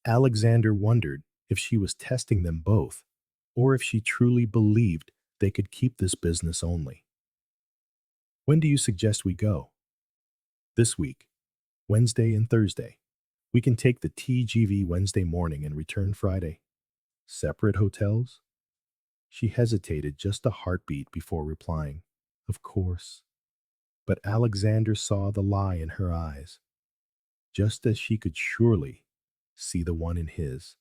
Alexander wondered if she was testing them both, or if she truly believed they could keep this business only. When do you suggest we go? This week, Wednesday and Thursday. We can take the TGV Wednesday morning and return Friday. Separate hotels? She hesitated just a heartbeat before replying, Of course. But Alexander saw the lie in her eyes, just as she could surely see the one in his.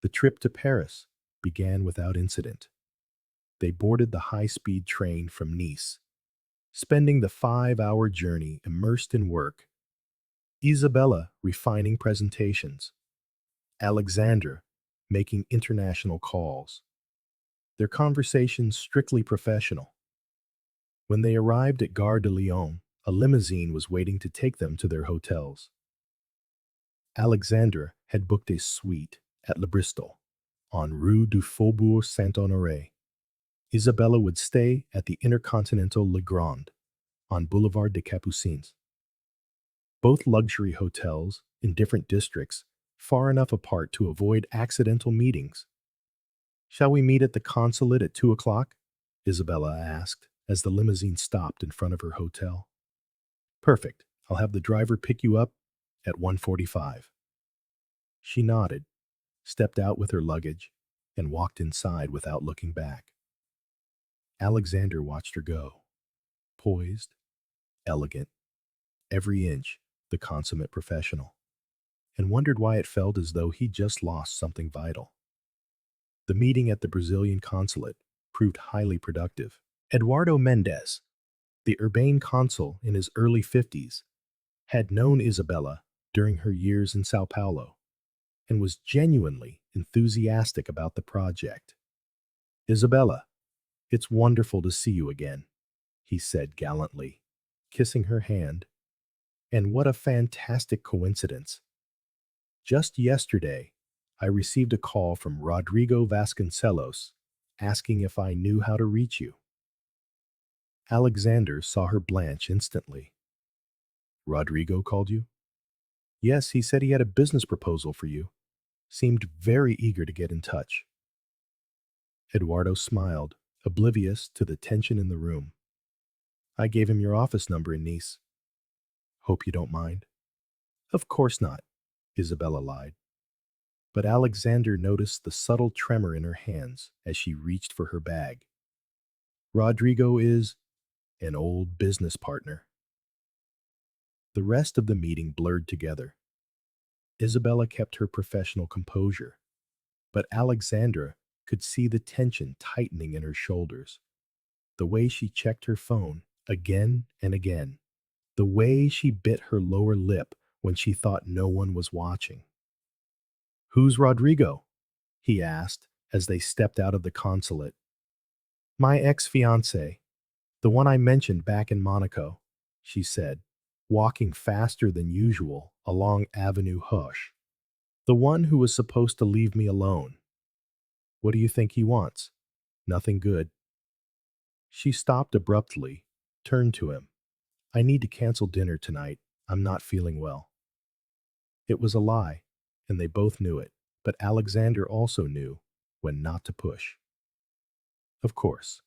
The trip to Paris began without incident. They boarded the high-speed train from Nice, spending the 5-hour journey immersed in work. Isabella refining presentations, Alexandra making international calls. Their conversations strictly professional. When they arrived at Gare de Lyon, a limousine was waiting to take them to their hotels. Alexandra had booked a suite at Le Bristol, on Rue du Faubourg Saint-Honoré. Isabella would stay at the Intercontinental Le Grand, on Boulevard des Capucines. Both luxury hotels in different districts, far enough apart to avoid accidental meetings. Shall we meet at the consulate at 2 o'clock? Isabella asked as the limousine stopped in front of her hotel. Perfect. I'll have the driver pick you up at 1:45. She nodded, stepped out with her luggage, and walked inside without looking back. Alexander watched her go, poised, elegant, every inch the consummate professional, and wondered why it felt as though he'd just lost something vital. The meeting at the Brazilian consulate proved highly productive. Eduardo Mendes, the urbane consul in his early 50s, had known Isabella during her years in Sao Paulo and was genuinely enthusiastic about the project. Isabella, it's wonderful to see you again, he said gallantly, kissing her hand. And what a fantastic coincidence. Just yesterday, I received a call from Rodrigo Vasconcelos asking if I knew how to reach you. Alexander saw her blanch instantly. Rodrigo called you? Yes, he said he had a business proposal for you. Seemed very eager to get in touch. Eduardo smiled, oblivious to the tension in the room. I gave him your office number in Nice. Hope you don't mind. Of course not, Isabella lied. But Alexander noticed the subtle tremor in her hands as she reached for her bag. Rodrigo is an old business partner. The rest of the meeting blurred together. Isabella kept her professional composure, but Alexandra could see the tension tightening in her shoulders, the way she checked her phone again and again, the way she bit her lower lip when she thought no one was watching. "Who's Rodrigo?" he asked as they stepped out of the consulate. "My ex-fiancé, the one I mentioned back in Monaco," she said, walking faster than usual along Avenue Hoche. "The one who was supposed to leave me alone. What do you think he wants? Nothing good." She stopped abruptly, turned to him. "I need to cancel dinner tonight. I'm not feeling well." It was a lie, and they both knew it, but Alexander also knew when not to push. "Of course.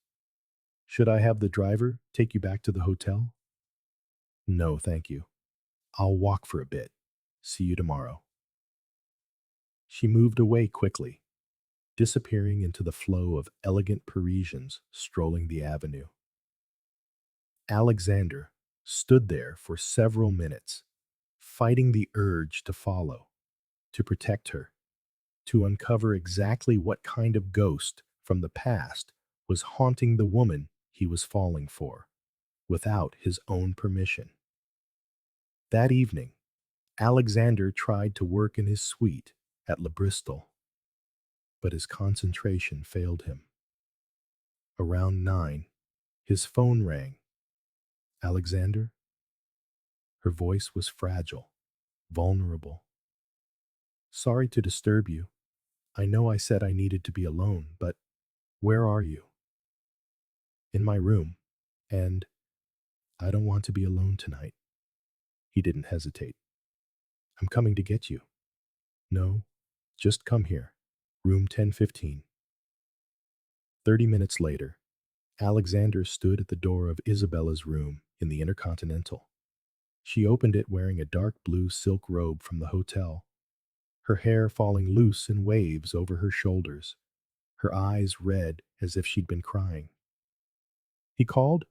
Should I have the driver take you back to the hotel?" "No, thank you. I'll walk for a bit. See you tomorrow." She moved away quickly, disappearing into the flow of elegant Parisians strolling the avenue. Alexander stood there for several minutes, fighting the urge to follow, to protect her, to uncover exactly what kind of ghost from the past was haunting the woman he was falling for, without his own permission. That evening, Alexander tried to work in his suite at Le Bristol, but his concentration failed him. Around 9, his phone rang. "Alexander?" Her voice was fragile, vulnerable. "Sorry to disturb you. I know I said I needed to be alone, but where are you?" "In my room, and I don't want to be alone tonight." He didn't hesitate. "I'm coming to get you." "No, just come here. Room 1015. 30 minutes later, Alexander stood at the door of Isabella's room in the Intercontinental. She opened it wearing a dark blue silk robe from the hotel, her hair falling loose in waves over her shoulders, her eyes red as if she'd been crying. "He called,"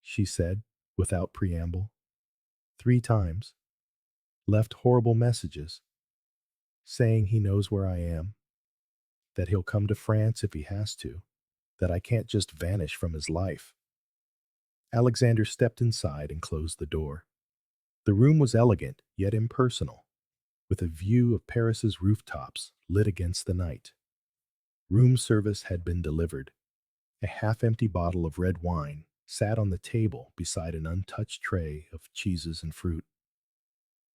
she said, without preamble. "3 times. Left horrible messages, saying he knows where I am, that he'll come to France if he has to, that I can't just vanish from his life." Alexander stepped inside and closed the door. The room was elegant, yet impersonal, with a view of Paris's rooftops lit against the night. Room service had been delivered. A half-empty bottle of red wine sat on the table beside an untouched tray of cheeses and fruit.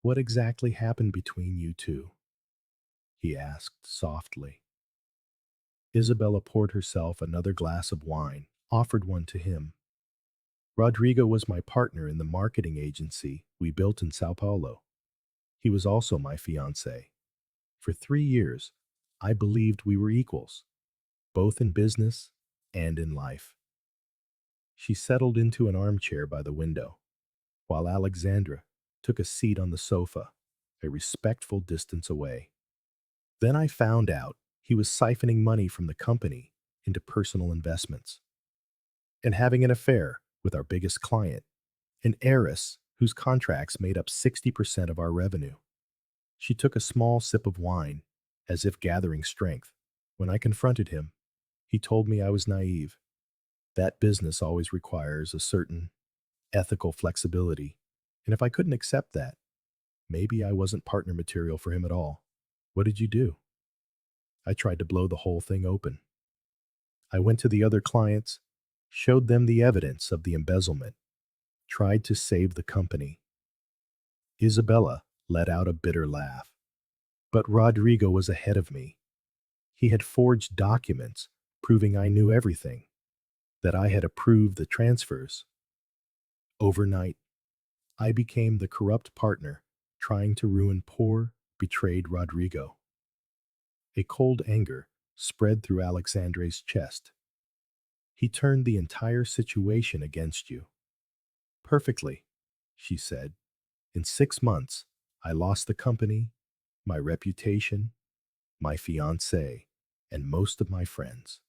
"What exactly happened between you two?" he asked softly. Isabella poured herself another glass of wine, offered one to him. "Rodrigo was my partner in the marketing agency we built in Sao Paulo. He was also my fiancé. For 3 years, I believed we were equals, both in business and in life." She settled into an armchair by the window, while Alexandra took a seat on the sofa, a respectful distance away. "Then I found out he was siphoning money from the company into personal investments and having an affair with our biggest client, an heiress whose contracts made up 60% of our revenue." She took a small sip of wine, as if gathering strength. "When I confronted him, he told me I was naive. That business always requires a certain ethical flexibility, and if I couldn't accept that, maybe I wasn't partner material for him at all. What did you do?" "I tried to blow the whole thing open. I went to the other clients, showed them the evidence of the embezzlement, tried to save the company." Isabella let out a bitter laugh. "But Rodrigo was ahead of me. He had forged documents proving I knew everything, that I had approved the transfers. Overnight, I became the corrupt partner trying to ruin poor, betrayed Rodrigo." A cold anger spread through Alexandre's chest. "He turned the entire situation against you." "Perfectly," she said. "In 6 months, I lost the company, my reputation, my fiancé, and most of my friends.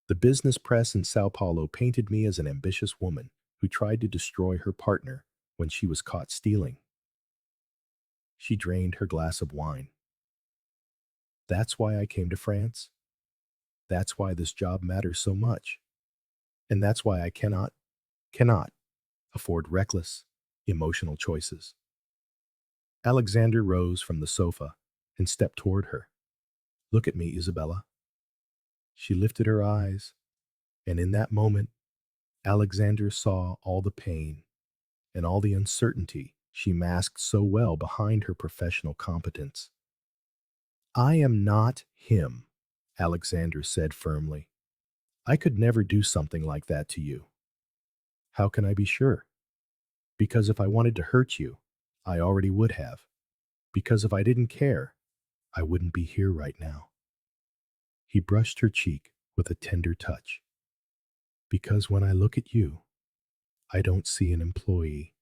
The business press in Sao Paulo painted me as an ambitious woman who tried to destroy her partner when she was caught stealing." She drained her glass of wine. "That's why I came to France. That's why this job matters so much. And that's why I cannot afford reckless, emotional choices. Alexander rose from the sofa and stepped toward her. Look at me, Isabella. She lifted her eyes, and in that moment, Alexander saw all the pain and all the uncertainty she masked so well behind her professional competence. I am not him, Alexander said firmly. I could never do something like that to you. How can I be sure? Because if I wanted to hurt you, I already would have. Because if I didn't care, I wouldn't be here right now. He brushed her cheek with a tender touch. Because when I look at you, I don't see an employee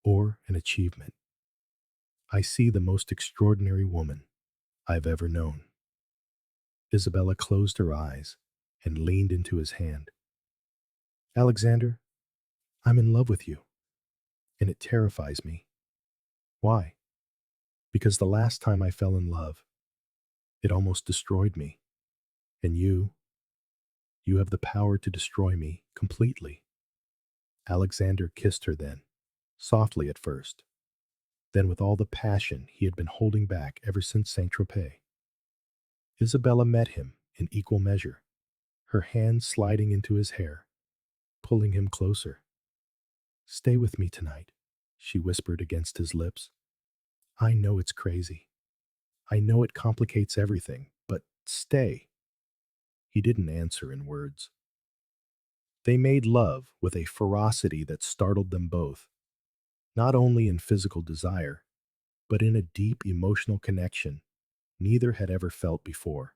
or an achievement. I see the most extraordinary woman I've ever known. Isabella closed her eyes and leaned into his hand. Alexander, I'm in love with you, and it terrifies me. Why? Because the last time I fell in love, it almost destroyed me. And you have the power to destroy me completely. Alexander kissed her then, softly at first, then with all the passion he had been holding back ever since Saint-Tropez. Isabella met him in equal measure, her hand sliding into his hair, pulling him closer. Stay with me tonight, she whispered against his lips. I know it's crazy. I know it complicates everything, but stay. He didn't answer in words. They made love with a ferocity that startled them both, not only in physical desire, but in a deep emotional connection neither had ever felt before.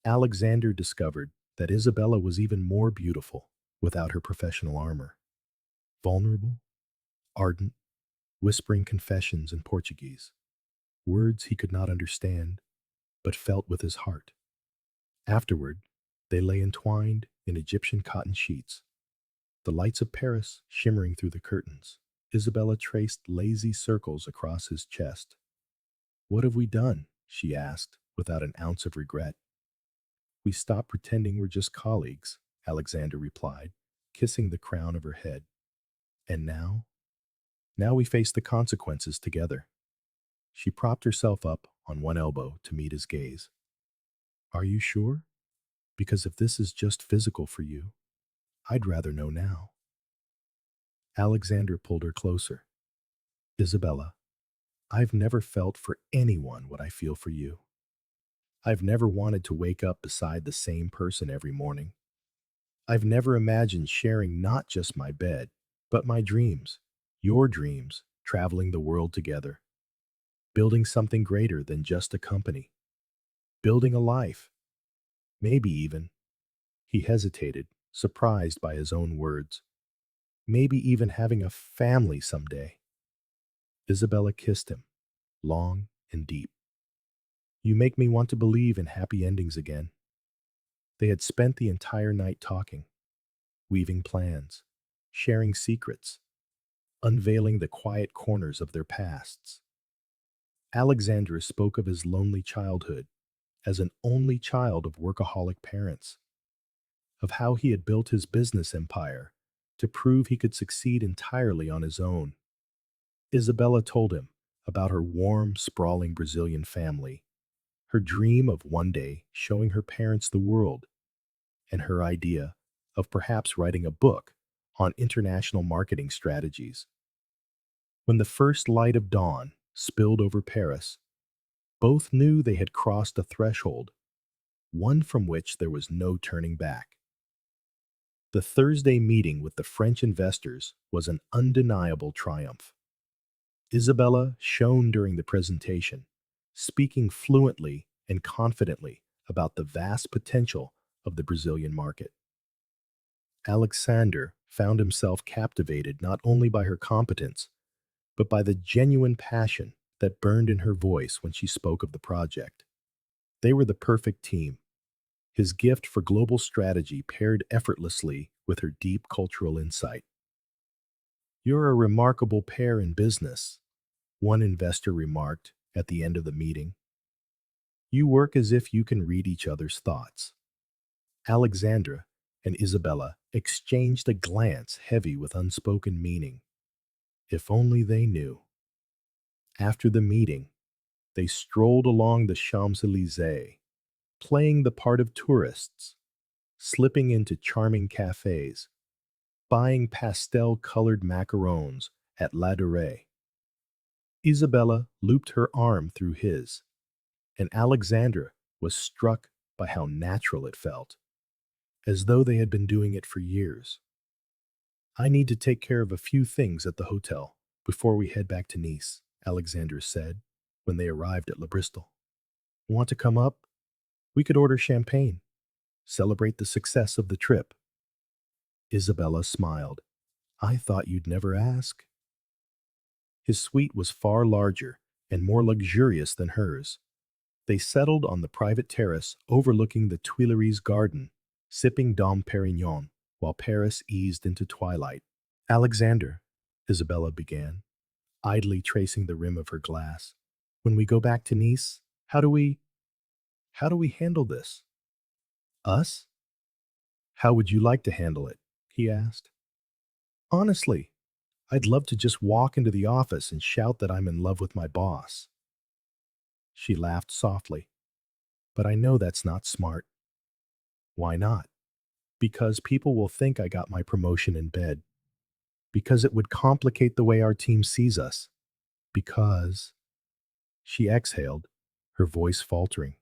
Alexander discovered that Isabella was even more beautiful without her professional armor. Vulnerable, ardent, whispering confessions in Portuguese, words he could not understand, but felt with his heart. Afterward, they lay entwined in Egyptian cotton sheets, the lights of Paris shimmering through the curtains. Isabella traced lazy circles across his chest. What have we done? She asked, without an ounce of regret. We stopped pretending we're just colleagues, Alexander replied, kissing the crown of her head. And now? Now we face the consequences together. She propped herself up on one elbow to meet his gaze. Are you sure? Because if this is just physical for you, I'd rather know now. Alexander pulled her closer. Isabella, I've never felt for anyone what I feel for you. I've never wanted to wake up beside the same person every morning. I've never imagined sharing not just my bed, but my dreams, your dreams, traveling the world together, building something greater than just a company, building a life, maybe even. He hesitated, surprised by his own words. Maybe even having a family someday. Isabella kissed him, long and deep. You make me want to believe in happy endings again. They had spent the entire night talking, weaving plans, sharing secrets, unveiling the quiet corners of their pasts. Alexandra spoke of his lonely childhood as an only child of workaholic parents, of how he had built his business empire to prove he could succeed entirely on his own. Isabella told him about her warm, sprawling Brazilian family, her dream of one day showing her parents the world, and her idea of perhaps writing a book on international marketing strategies. When the first light of dawn spilled over Paris, both knew they had crossed a threshold, one from which there was no turning back. The Thursday meeting with the French investors was an undeniable triumph. Isabella shone during the presentation, speaking fluently and confidently about the vast potential of the Brazilian market. Alexander found himself captivated not only by her competence, but by the genuine passion that burned in her voice when she spoke of the project. They were the perfect team. His gift for global strategy paired effortlessly with her deep cultural insight. You're a remarkable pair in business, one investor remarked at the end of the meeting. You work as if you can read each other's thoughts. Alexandra and Isabella exchanged a glance heavy with unspoken meaning. If only they knew. After the meeting, they strolled along the Champs-Élysées, playing the part of tourists, slipping into charming cafes, buying pastel-colored macarons at La Durée. Isabella looped her arm through his, and Alexandra was struck by how natural it felt, as though they had been doing it for years. I need to take care of a few things at the hotel before we head back to Nice, Alexandra said when they arrived at La Bristol. Want to come up? We could order champagne, celebrate the success of the trip. Isabella smiled. I thought you'd never ask. His suite was far larger and more luxurious than hers. They settled on the private terrace overlooking the Tuileries garden, sipping Dom Perignon while Paris eased into twilight. Alexander, Isabella began, idly tracing the rim of her glass. When we go back to Nice, how do we handle this? Us? How would you like to handle it? He asked. Honestly, I'd love to just walk into the office and shout that I'm in love with my boss. She laughed softly. But I know that's not smart. Why not? Because people will think I got my promotion in bed. Because it would complicate the way our team sees us. Because... She exhaled, her voice faltering.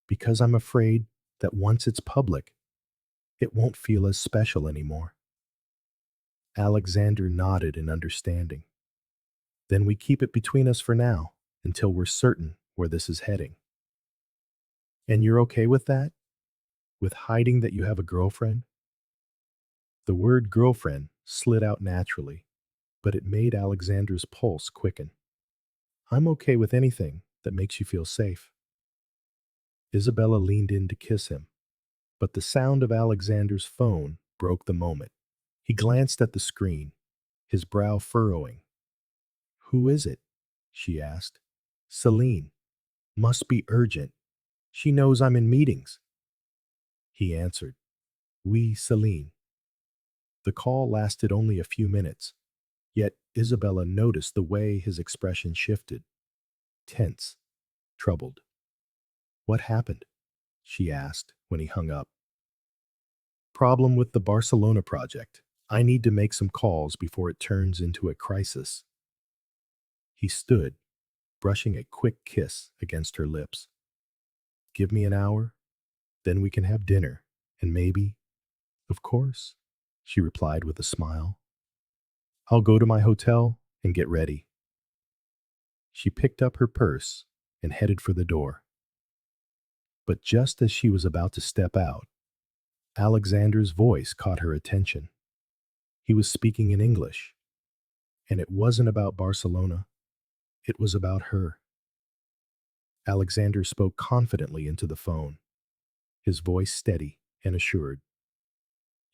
Because I'm afraid that once it's public, it won't feel as special anymore. Alexander nodded in understanding. Then we keep it between us for now, until we're certain where this is heading. And you're okay with that? With hiding that you have a girlfriend? The word girlfriend slid out naturally, but it made Alexander's pulse quicken. I'm okay with anything that makes you feel safe. Isabella leaned in to kiss him, but the sound of Alexander's phone broke the moment. He glanced at the screen, his brow furrowing. Who is it? She asked. Celine. Must be urgent. She knows I'm in meetings. He answered. Oui, Celine. The call lasted only a few minutes, yet Isabella noticed the way his expression shifted. Tense, troubled. What happened? She asked when he hung up. Problem with the Barcelona project. I need to make some calls before it turns into a crisis. He stood, brushing a quick kiss against her lips. Give me an hour, then we can have dinner, and maybe, of course, she replied with a smile. I'll go to my hotel and get ready. She picked up her purse and headed for the door. But just as she was about to step out, Alexander's voice caught her attention. He was speaking in English, and it wasn't about Barcelona. It was about her. Alexander spoke confidently into the phone, his voice steady and assured.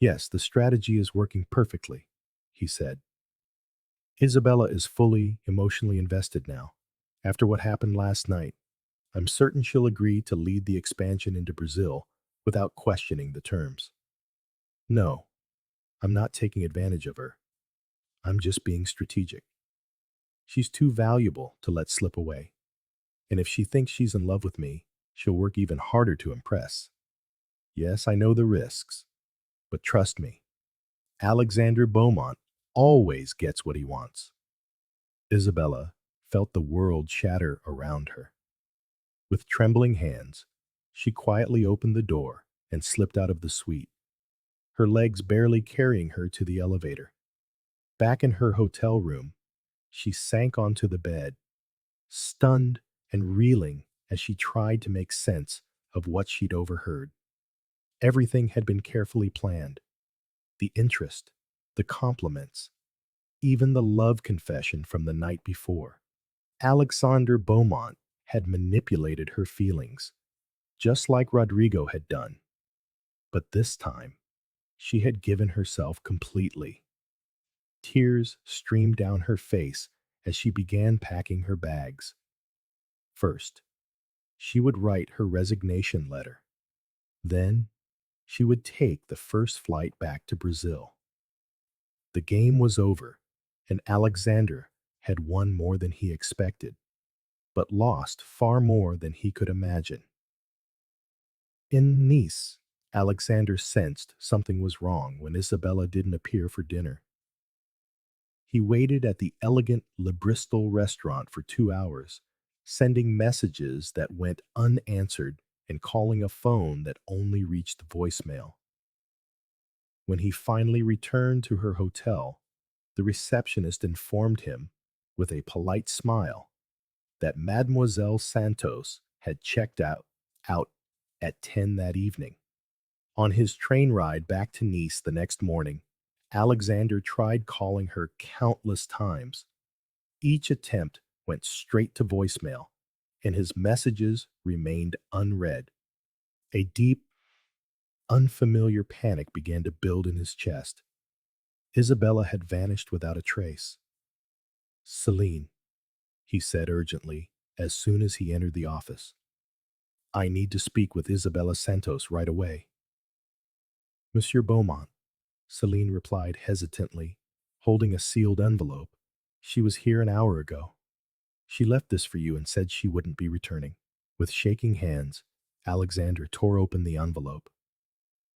Yes, the strategy is working perfectly, he said. Isabella is fully emotionally invested now. After what happened last night, I'm certain she'll agree to lead the expansion into Brazil without questioning the terms. No, I'm not taking advantage of her. I'm just being strategic. She's too valuable to let slip away. And if she thinks she's in love with me, she'll work even harder to impress. Yes, I know the risks, but trust me, Alexandre Beaumont always gets what he wants. Isabella felt the world shatter around her. With trembling hands, she quietly opened the door and slipped out of the suite, her legs barely carrying her to the elevator. Back in her hotel room, she sank onto the bed, stunned and reeling as she tried to make sense of what she'd overheard. Everything had been carefully planned. The interest, the compliments, even the love confession from the night before. Alexandre Beaumont had manipulated her feelings, just like Rodrigo had done. But this time, she had given herself completely. Tears streamed down her face as she began packing her bags. First, she would write her resignation letter. Then, she would take the first flight back to Brazil. The game was over, and Alexander had won more than he expected, but lost far more than he could imagine. In Nice, Alexander sensed something was wrong when Isabella didn't appear for dinner. He waited at the elegant Le Bristol restaurant for 2 hours, sending messages that went unanswered and calling a phone that only reached voicemail. When he finally returned to her hotel, the receptionist informed him, with a polite smile, that Mademoiselle Santos had checked out at 10 that evening. On his train ride back to Nice the next morning, Alexander tried calling her countless times. Each attempt went straight to voicemail, and his messages remained unread. A deep, unfamiliar panic began to build in his chest. Isabella had vanished without a trace. "Celine," he said urgently as soon as he entered the office. "I need to speak with Isabela Santos right away." "Monsieur Beaumont," Celine replied hesitantly, holding a sealed envelope. "She was here an hour ago. She left this for you and said she wouldn't be returning." With shaking hands, Alexander tore open the envelope.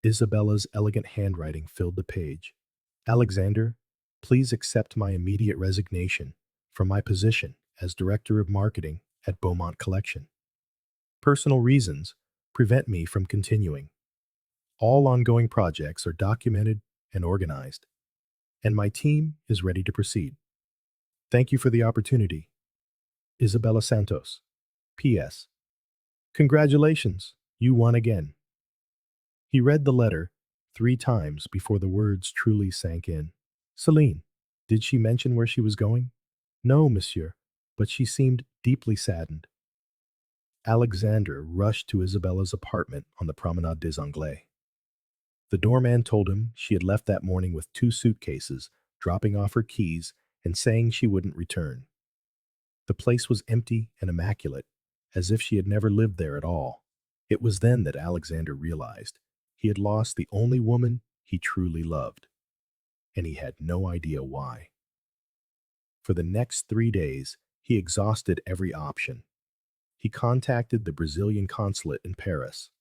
Isabella's elegant handwriting filled the page. "Alexander, please accept my immediate resignation from my position as Director of Marketing at Beaumont Collection. Personal reasons prevent me from continuing. All ongoing projects are documented and organized, and my team is ready to proceed. Thank you for the opportunity. Isabela Santos. P.S. Congratulations, you won again." He read the letter 3 times before the words truly sank in. "Celine, did she mention where she was going?" "No, monsieur, but she seemed deeply saddened." Alexander rushed to Isabella's apartment on the Promenade des Anglais. The doorman told him she had left that morning with 2 suitcases, dropping off her keys and saying she wouldn't return. The place was empty and immaculate, as if she had never lived there at all. It was then that Alexander realized he had lost the only woman he truly loved, and he had no idea why. For the next 3 days, he exhausted every option. He contacted the Brazilian consulate in Paris.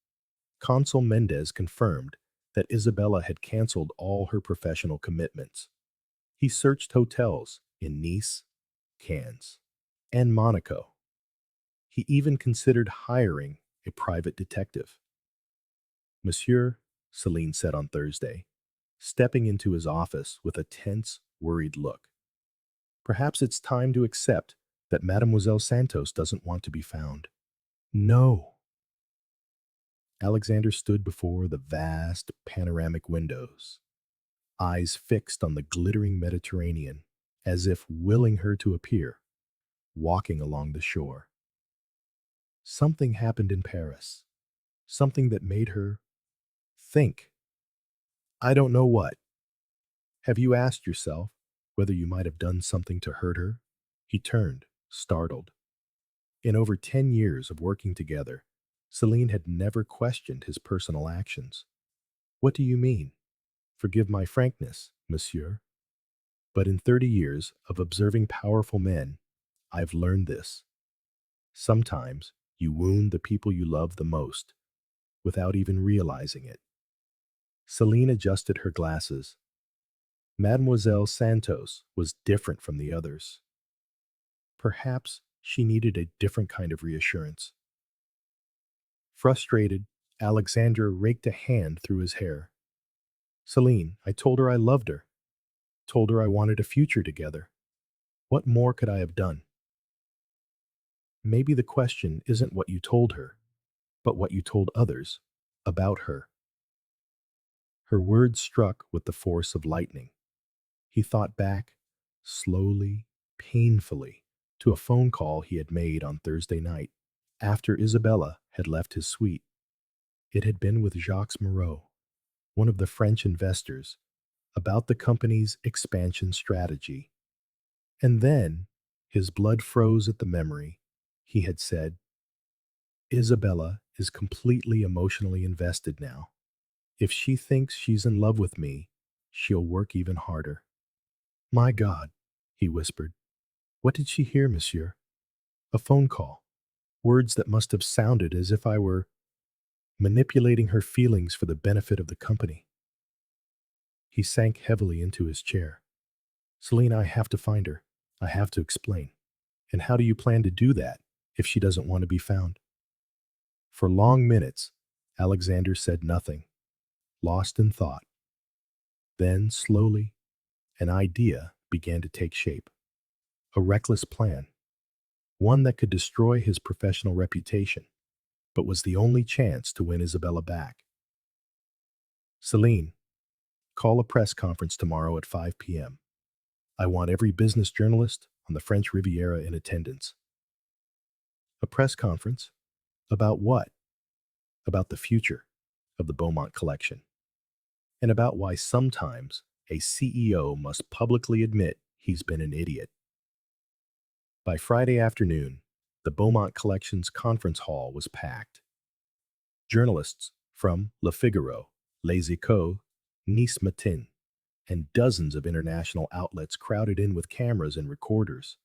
Consul Mendez confirmed that Isabella had canceled all her professional commitments. He searched hotels in Nice, Cannes, and Monaco. He even considered hiring a private detective. "Monsieur," Celine said on Thursday, stepping into his office with a tense, worried look, "perhaps it's time to accept that Mademoiselle Santos doesn't want to be found." "No." Alexander stood before the vast, panoramic windows, eyes fixed on the glittering Mediterranean, as if willing her to appear, walking along the shore. Something happened in Paris, something that made her think. "I don't know what. Have you asked yourself whether you might have done something to hurt her?" He turned, startled. In over 10 years of working together, Celine had never questioned his personal actions. "What do you mean?" "Forgive my frankness, monsieur, but in 30 years of observing powerful men, I've learned this. Sometimes you wound the people you love the most without even realizing it." Celine adjusted her glasses. Mademoiselle Santos was different from the others. Perhaps she needed a different kind of reassurance. Frustrated, Alexander raked a hand through his hair. "Celine, I told her I loved her. Told her I wanted a future together. What more could I have done?" "Maybe the question isn't what you told her, but what you told others about her." Her words struck with the force of lightning. He thought back, slowly, painfully, to a phone call he had made on Thursday night, after Isabella had left his suite. It had been with Jacques Moreau, one of the French investors, about the company's expansion strategy. And then, his blood froze at the memory. He had said, "Isabella is completely emotionally invested now. If she thinks she's in love with me, she'll work even harder. My God, he whispered. What did she hear, monsieur? A phone call. Words that must have sounded as if I were manipulating her feelings for the benefit of the company. He sank heavily into his chair. Selena, I have to find her. I have to explain. And how do you plan to do that if she doesn't want to be found? For long minutes, Alexander said nothing, lost in thought. Then, slowly, an idea began to take shape. A reckless plan, one that could destroy his professional reputation, but was the only chance to win Isabela back. Celine, call a press conference tomorrow at 5 p.m. I want every business journalist on the French Riviera in attendance. A press conference? About what? About the future of the Beaumont collection, and about why sometimes a CEO must publicly admit he's been an idiot. By Friday afternoon, the Beaumont collection's conference hall was packed. Journalists from Le Figaro, Les Echos, Nice Matin, and dozens of international outlets crowded in with cameras and recorders.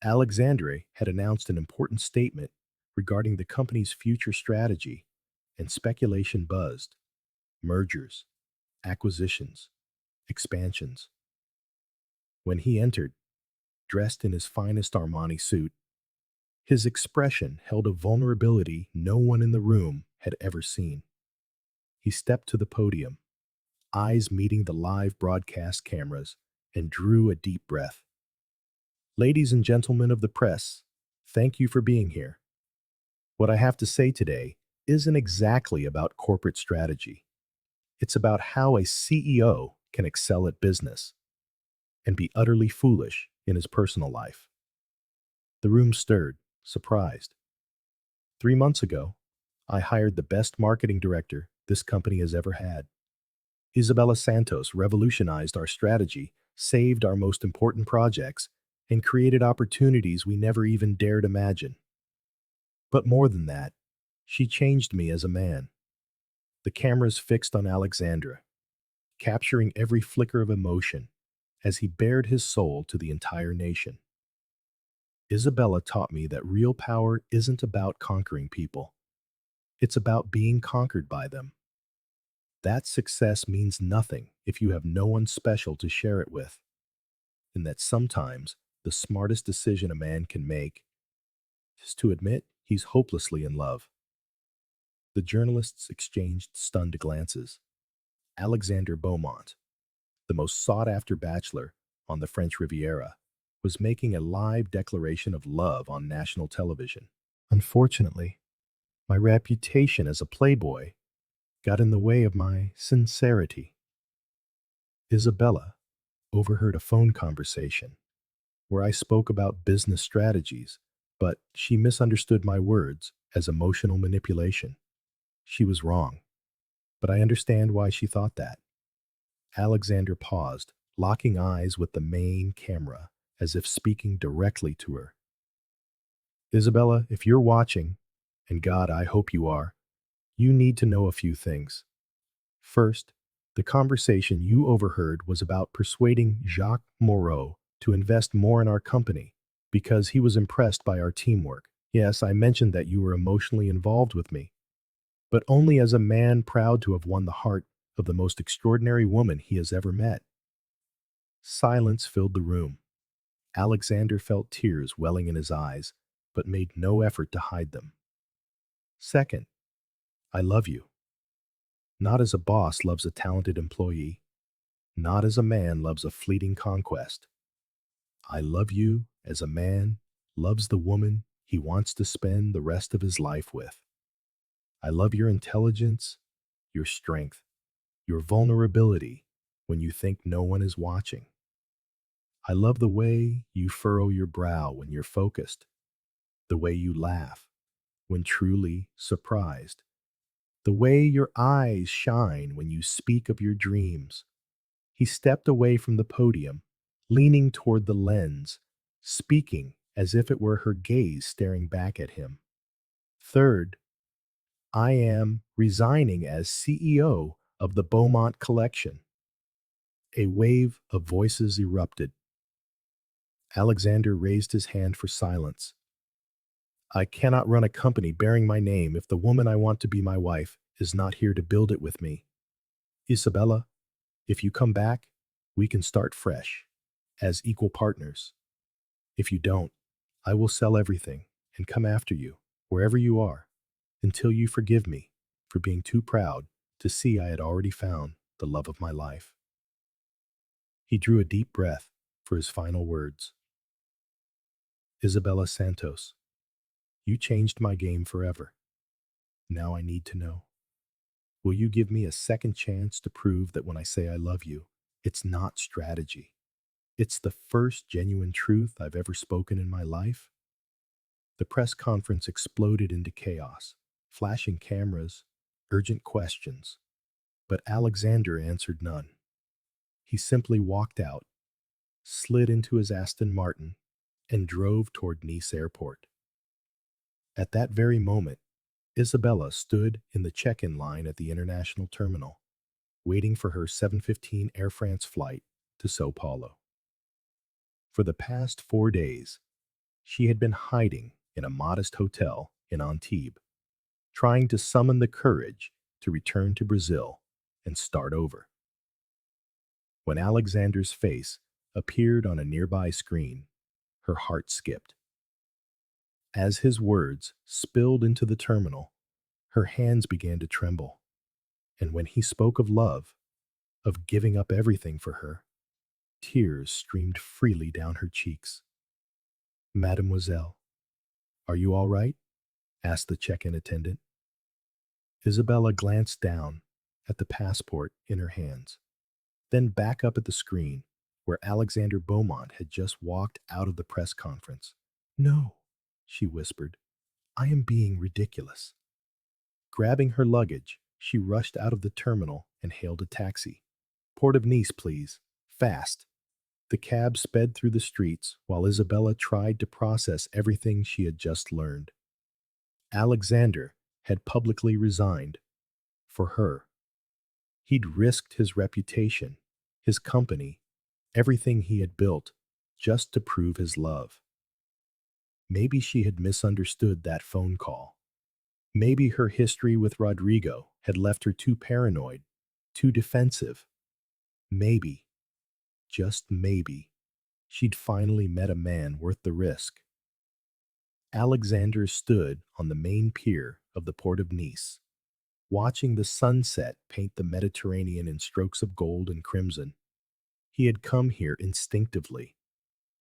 Alexandre had announced an important statement regarding the company's future strategy, and speculation buzzed. Mergers, acquisitions, expansions. When he entered, dressed in his finest Armani suit, his expression held a vulnerability no one in the room had ever seen. He stepped to the podium, eyes meeting the live broadcast cameras, and drew a deep breath. Ladies and gentlemen of the press, thank you for being here. What I have to say today isn't exactly about corporate strategy. It's about how a CEO can excel at business and be utterly foolish in his personal life. The room stirred, surprised. 3 months ago, I hired the best marketing director this company has ever had. Isabela Santos revolutionized our strategy, saved our most important projects, and created opportunities we never even dared imagine. But more than that, she changed me as a man. The cameras fixed on Alexandra, capturing every flicker of emotion as he bared his soul to the entire nation. Isabela taught me that real power isn't about conquering people. It's about being conquered by them. That success means nothing if you have no one special to share it with, and that sometimes the smartest decision a man can make is to admit he's hopelessly in love. The journalists exchanged stunned glances. Alexandre Beaumont, the most sought-after bachelor on the French Riviera, was making a live declaration of love on national television. Unfortunately, my reputation as a playboy got in the way of my sincerity. Isabela overheard a phone conversation where I spoke about business strategies, but she misunderstood my words as emotional manipulation. She was wrong, but I understand why she thought that. Alexander paused, locking eyes with the main camera, as if speaking directly to her. Isabela, if you're watching, and God, I hope you are, you need to know a few things. First, the conversation you overheard was about persuading Jacques Moreau to invest more in our company because he was impressed by our teamwork. Yes, I mentioned that you were emotionally involved with me, but only as a man proud to have won the heart of the most extraordinary woman he has ever met. Silence filled the room. Alexander felt tears welling in his eyes, but made no effort to hide them. Second, I love you. Not as a boss loves a talented employee, not as a man loves a fleeting conquest. I love you as a man loves the woman he wants to spend the rest of his life with. I love your intelligence, your strength, your vulnerability when you think no one is watching. I love the way you furrow your brow when you're focused, the way you laugh when truly surprised, the way your eyes shine when you speak of your dreams. He stepped away from the podium, leaning toward the lens, speaking as if it were her gaze staring back at him. Third, I am resigning as CEO of the Beaumont collection. A wave of voices erupted. Alexander raised his hand for silence. I cannot run a company bearing my name if the woman I want to be my wife is not here to build it with me. Isabela, if you come back, we can start fresh, as equal partners. If you don't, I will sell everything and come after you, wherever you are, until you forgive me for being too proud to see I had already found the love of my life. He drew a deep breath for his final words. Isabela Santos, you changed my game forever. Now I need to know. Will you give me a second chance to prove that when I say I love you, it's not strategy? It's the first genuine truth I've ever spoken in my life? The press conference exploded into chaos, flashing cameras, urgent questions. But Alexander answered none. He simply walked out, slid into his Aston Martin, and drove toward Nice airport. At that very moment, Isabela stood in the check-in line at the international terminal, waiting for her 7:15 Air France flight to Sao Paulo. For the past 4 days, she had been hiding in a modest hotel in Antibes, trying to summon the courage to return to Brazil and start over. When Alexander's face appeared on a nearby screen, her heart skipped. As his words spilled into the terminal, her hands began to tremble. And when he spoke of love, of giving up everything for her, tears streamed freely down her cheeks. Mademoiselle, are you all right? Asked the check-in attendant. Isabela glanced down at the passport in her hands, then back up at the screen where Alexandre Beaumont had just walked out of the press conference. No, she whispered, I am being ridiculous. Grabbing her luggage, she rushed out of the terminal and hailed a taxi. Port of Nice, please. Fast. The cab sped through the streets while Isabela tried to process everything she had just learned. Alexander had publicly resigned. For her. He'd risked his reputation, his company, everything he had built, just to prove his love. Maybe she had misunderstood that phone call. Maybe her history with Rodrigo had left her too paranoid, too defensive. Maybe, just maybe, she'd finally met a man worth the risk. Alexander stood on the main pier of the port of Nice, watching the sunset paint the Mediterranean in strokes of gold and crimson. He had come here instinctively,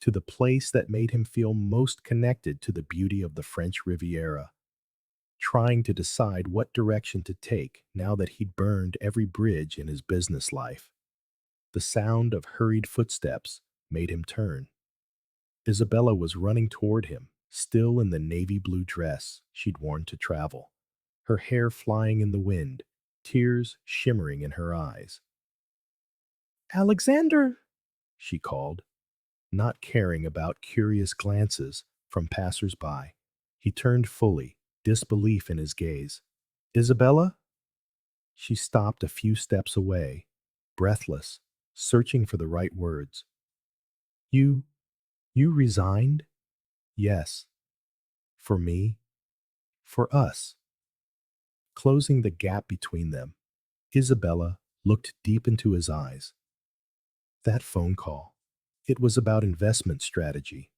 to the place that made him feel most connected to the beauty of the French Riviera, trying to decide what direction to take now that he'd burned every bridge in his business life. The sound of hurried footsteps made him turn. Isabela was running toward him, still in the navy blue dress she'd worn to travel, her hair flying in the wind, tears shimmering in her eyes. Alexander, she called, not caring about curious glances from passers-by. He turned fully, disbelief in his gaze. Isabela? She stopped a few steps away, breathless, searching for the right words. You resigned? Yes. For me? For us. Closing the gap between them, Isabela looked deep into his eyes. That phone call, it was about investment strategy.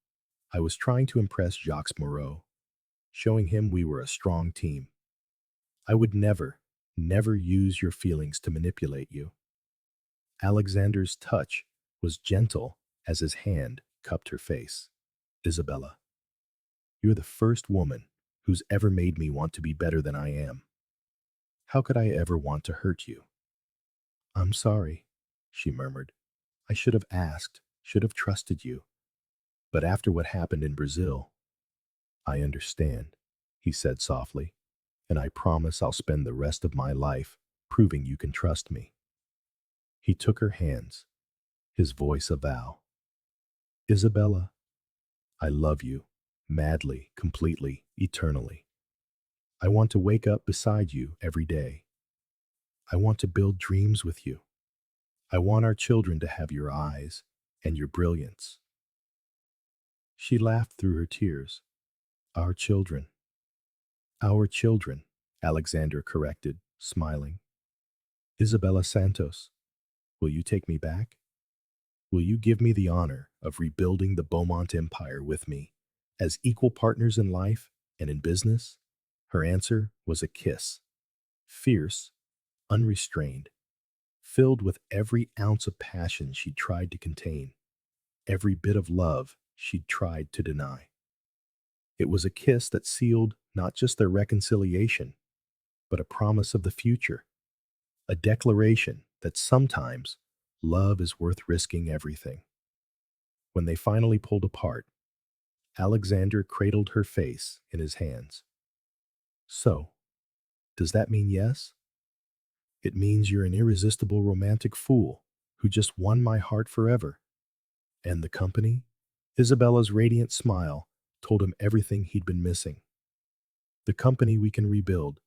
I was trying to impress Jacques Moreau, showing him we were a strong team. I would never use your feelings to manipulate you. Alexander's touch was gentle as his hand cupped her face. Isabela, you're the first woman who's ever made me want to be better than I am. How could I ever want to hurt you? I'm sorry, she murmured. I should have asked, should have trusted you. But after what happened in Brazil, I understand, he said softly, and I promise I'll spend the rest of my life proving you can trust me. He took her hands, his voice a vow. Isabela, I love you, madly, completely, eternally. I want to wake up beside you every day. I want to build dreams with you. I want our children to have your eyes and your brilliance." She laughed through her tears. "Our children." "Our children," Alexander corrected, smiling. "Isabela Santos, will you take me back? Will you give me the honor of rebuilding the Beaumont Empire with me, as equal partners in life and in business?" Her answer was a kiss, fierce, unrestrained, filled with every ounce of passion she'd tried to contain, every bit of love she'd tried to deny. It was a kiss that sealed not just their reconciliation, but a promise of the future, a declaration that sometimes love is worth risking everything. When they finally pulled apart, Alexander cradled her face in his hands. "So, does that mean yes? It means you're an irresistible romantic fool who just won my heart forever. And the company?" Isabella's radiant smile told him everything he'd been missing. "The company we can rebuild.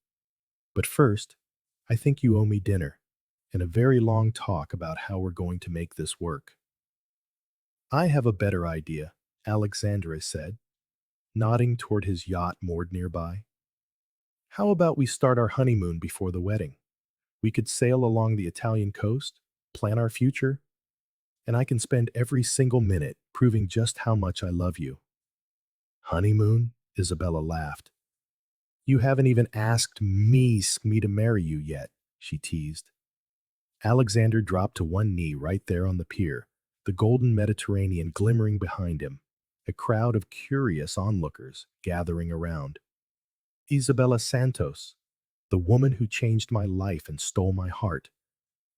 But first, I think you owe me dinner and a very long talk about how we're going to make this work." "I have a better idea," Alexandra said, nodding toward his yacht moored nearby. "How about we start our honeymoon before the wedding? We could sail along the Italian coast, plan our future, and I can spend every single minute proving just how much I love you." "Honeymoon?" Isabella laughed. "You haven't even asked me to marry you yet," she teased. Alexander dropped to one knee right there on the pier, the golden Mediterranean glimmering behind him, a crowd of curious onlookers gathering around. "Isabela Santos, the woman who changed my life and stole my heart,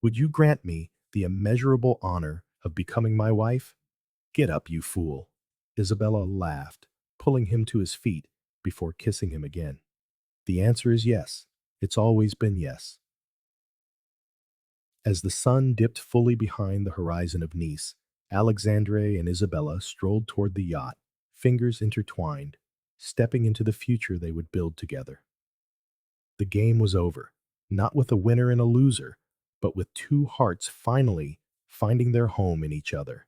would you grant me the immeasurable honor of becoming my wife?" "Get up, you fool." Isabella laughed, pulling him to his feet before kissing him again. "The answer is yes. It's always been yes." As the sun dipped fully behind the horizon of Nice, Alexandre and Isabella strolled toward the yacht, fingers intertwined, stepping into the future they would build together. The game was over, not with a winner and a loser, but with two hearts finally finding their home in each other.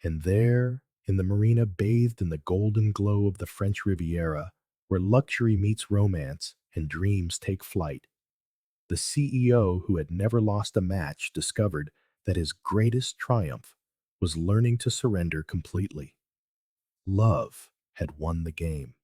And there, in the marina bathed in the golden glow of the French Riviera, where luxury meets romance and dreams take flight, the CEO who had never lost a match discovered that his greatest triumph was learning to surrender completely. Love had won the game.